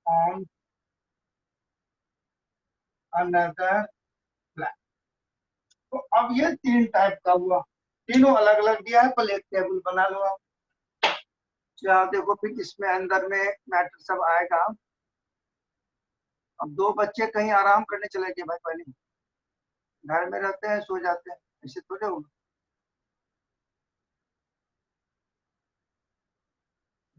on another plant। तो अब ये तीन टाइप का हुआ, तीनों अलग अलग दिया है, पहले एक टेबल बना लो आप। यहाँ देखो फिर इसमें अंदर में मैटर सब आएगा। अब दो बच्चे कहीं आराम करने चले गए भाई, पहले घर में रहते हैं सो जाते हैं, ऐसे थोड़े होगा।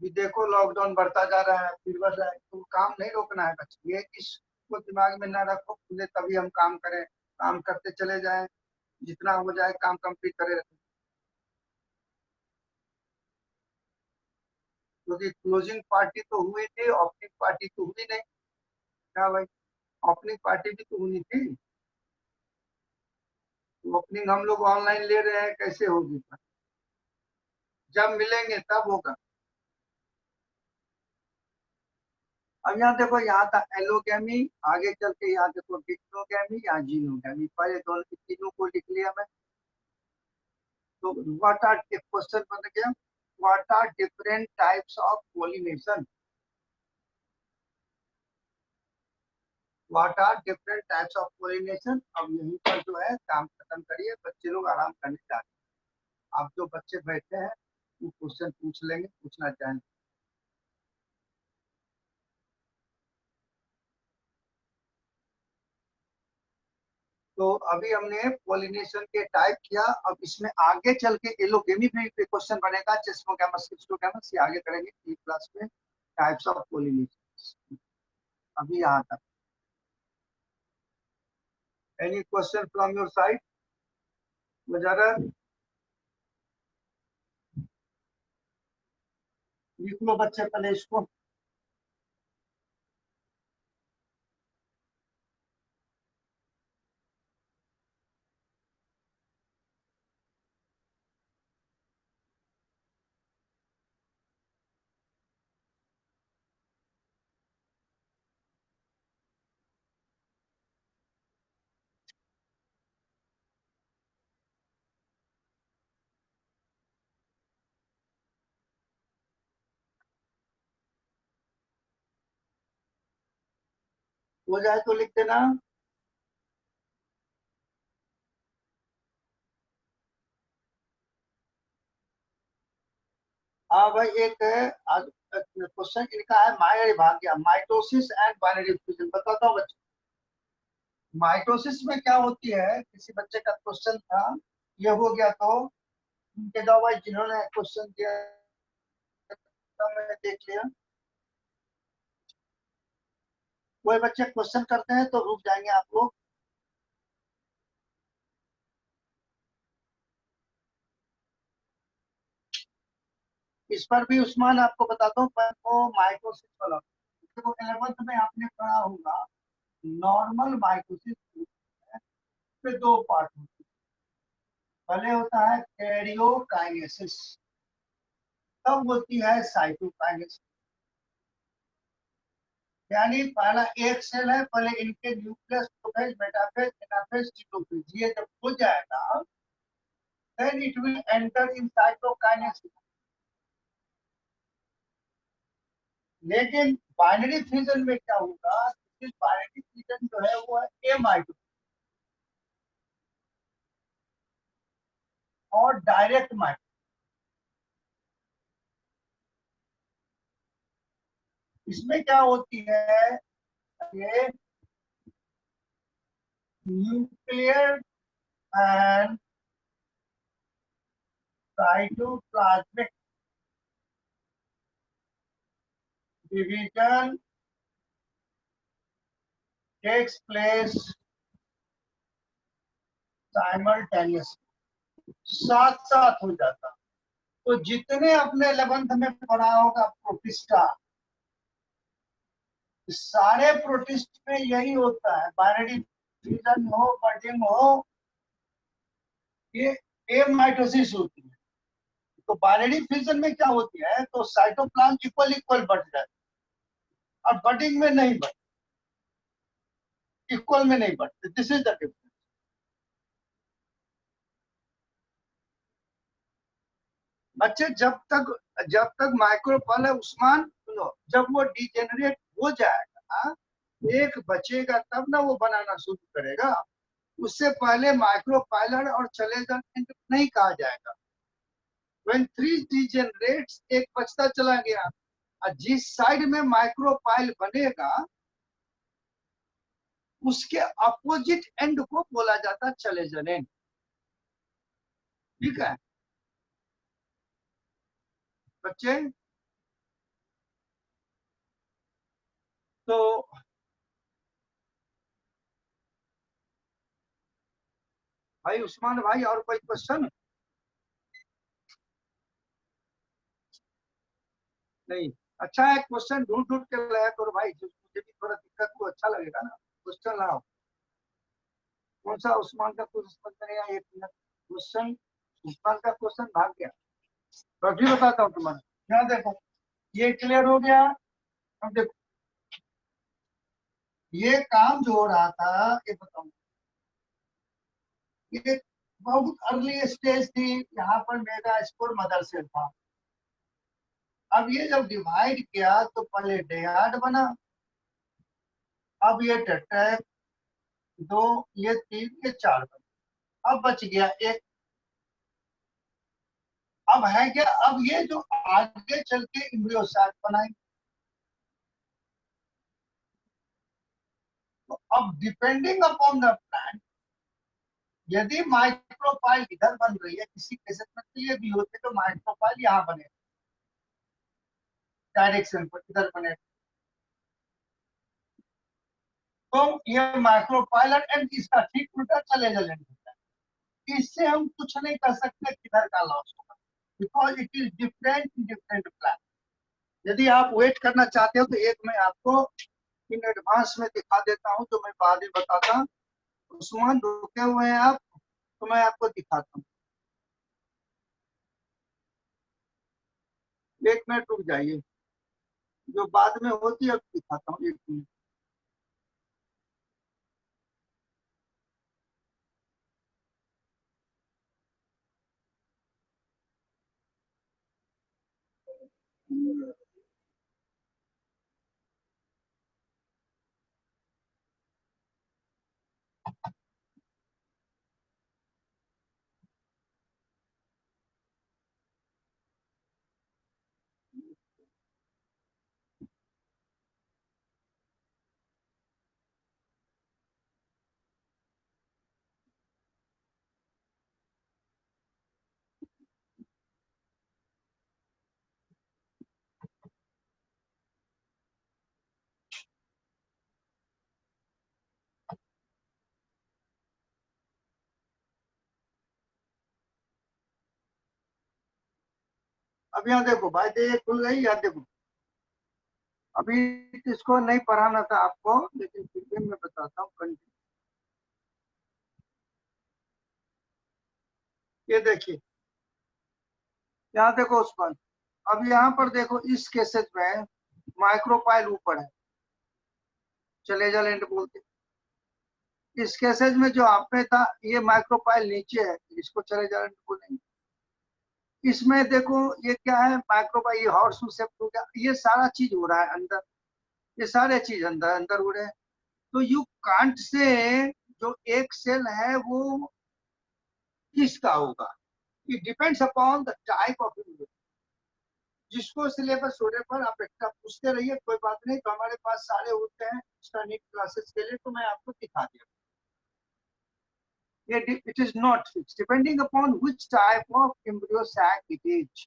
भी देखो लॉकडाउन बढ़ता जा रहा है, फिर बढ़ रहा है, तो काम नहीं रोकना है बच्चे, ये इसको दिमाग में ना रखो, खुले तभी हम काम करें, काम करते चले जाएं, जितना हो जाए काम कंप्लीट करे रखें। क्योंकि क्लोजिंग पार्टी तो हुई थी, ओपनिंग पार्टी तो हुई नहीं। क्या भाई, ओपनिंग पार्टी भी तो होनी थी। ओपनिंग हम लोग ऑनलाइन ले रहे हैं, कैसे होगी, जब मिलेंगे तब होगा। अब यहाँ देखो, यहाँ था एलोगैमी, आगे चल के यहाँ देखो डिक्टोगैमी, यहाँ जीनोगैमी, पहले दोनों तीनों को लिख लिया मैं। तो व्हाट आर, क्वेश्चन बन गया, what are different types of pollination, what are different types of pollination. अब यहीं पर जो है काम खत्म करिए, बच्चे लोग आराम करने जाते हैं। आप जो बच्चे बैठे हैं वो क्वेश्चन पूछ लेंगे, पूछना चाहेंगे। तो अभी हमने पोलिनेशन के टाइप किया, अब इसमें आगे चल के एलोगेमी में क्वेश्चन बनेगा, चेस्मोगैमस क्रिप्टोगैमस, ये आगे करेंगे ई क्लास में, टाइप्स ऑफ पोलिनेशन। अभी यहाँ तक, any question from your side मुजरा, लिख लो बच्चे पहले इसको। हो जाए तो लिख देना। हाँ भाई, एक क्वेश्चन इनका है, माया भाग्य, माइटोसिस एंड बाइनरी फ्यूजन, बताता हूँ बच्चे। माइटोसिस में क्या होती है, किसी बच्चे का क्वेश्चन था, ये हो गया तो उनके जाओ भाई, जिन्होंने क्वेश्चन किया था, मैंने देख लिया। कोई बच्चे क्वेश्चन करते हैं तो रुक जाएंगे आप लोग। इस पर भी उस्मान आपको बताता हूँ, पर वो माइटोसिस वाला, देखो 11th में आपने पढ़ा होगा नॉर्मल माइटोसिस, उसमें दो पार्ट होते हैं। पहले होता है कैरियोकाइनेसिस, तब होती है साइटोकाइनेसिस। यानी पहला एक सेल है, पहले इनके न्यूक्लियस, प्रोफेज, मेटाफेज, एनाफेज, सीटोफेज, ये जब हो जाएगा then it will enter in cytokinesis। लेकिन बाइनरी फ्यूजन में क्या होगा, बाइनरी फ्यूजन जो है वो है एमाइटो और डायरेक्ट माइटो। इसमें क्या होती है, ये nuclear and cytoplasmic division takes place simultaneously, साथ साथ हो जाता। तो जितने अपने 11th में पढ़ा होगा प्रोटिस्टा, सारे प्रोटिस्ट में यही होता है, बाइनरी फ्यूजन हो, बर्डिंग हो, ये एमाइटोसिस होती है। तो बाइनरी फ्यूजन में क्या होती है, तो साइटोप्लाज्म इक्वल इक्वल बढ़ जाता है, और बर्डिंग में नहीं बढ़, इक्वल में नहीं बढ़ते। This is the difference. बच्चे जब तक माइक्रोपल है उस्मान सुनो, जब वो डिजेनरेट हो जाएगा, एक बचेगा तब ना वो बनाना शुरू करेगा। उससे पहले माइक्रोपाइलर और चलेगा नहीं कहा जाएगा। When 3 degenerates, एक बचता चला गया, और जिस साइड में माइक्रोपाइल बनेगा उसके अपोजिट एंड को बोला जाता है चलेजन एंड। ठीक है बच्चे, तो भाई उस्मान भाई, और कोई क्वेश्चन? नहीं? अच्छा है, क्वेश्चन ढूंढ ढूंढ के लाया करो भाई, जो मुझे भी थोड़ा दिक्कत को अच्छा लगेगा ना। क्वेश्चन लाओ। कौन सा उस्मान का कुछ समझ में नहीं आया? एक मिनट, क्वेश्चन उस्मान का क्वेश्चन भाग गया। तो अभी बताता हूँ तुम्हारा। यहाँ देखो, ये क्लियर हो गया। अब देखो, ये काम जो हो रहा था, ये बताऊँ, ये बहुत अर्ली स्टेज थी, यहाँ पर मेगा स्पोर मदर सेल था। अब ये जब डिवाइड किया तो पहले डेयाड बना, अब ये टेट्राड, दो, ये तीन, ये चार बना, अब बच गया एक। अब है क्या, अब ये जो आगे चल के इम्ब्रियोसाइट बनाएंगे, तो अब डिपेंडिंग अपॉन द प्लांट, यदि माइक्रोपाइल इधर बन रही है, किसी केसेस में तो ये भी होते तो माइक्रोपाइल यहाँ बने, डायरेक्शन पर इधर बने, तो ये माइक्रोपाइलर एंड इसका ठीक उल्टा चले जाने होता है। इससे हम कुछ नहीं कर सकते किधर का लॉस होगा, because it is different different plan. यदि आप वेट करना चाहते हो तो एक मैं आपको इन एडवांस में दिखा देता हूँ, जो मैं बाद में बताता हूँ। उस्मान रुके हुए हैं आप, तो मैं आपको दिखाता हूँ। एक मिनट रुक जाइए, जो बाद में होती है दिखाता हूँ, एक मिनट। अब यहाँ देखो भाई, ये खुल गई, यहाँ देखो। अभी इसको नहीं पढ़ाना था आपको, लेकिन फिर भी मैं बताता हूँ। ये देखिए, यहाँ देखो उस पर, अब यहाँ पर देखो इस केसेस में माइक्रोपाइल ऊपर है, चलेजा लैंड बोलते हैं। इस केसेस में जो आप में था ये माइक्रोपाइल नीचे है, इसको चलेजा लैंड बोलेंगे। इसमें देखो ये क्या है, माइक्रोपाइल, ये हॉर्सशू शेप हो गया, ये सारा चीज हो रहा है अंदर, ये सारे चीज अंदर अंदर हो रहे हैं। तो यू कांट से जो एक सेल है वो किसका होगा, it depends upon the type of unit. जिसको सिलेबस होने पर आप एक्स्ट्रा पूछते रहिए, कोई बात नहीं, तो हमारे पास सारे होते हैं एक्स्ट्रा नीट क्लासेस के लिए, तो मैं आपको दिखा दिया। It is not fixed, depending upon which type of embryo sac it is.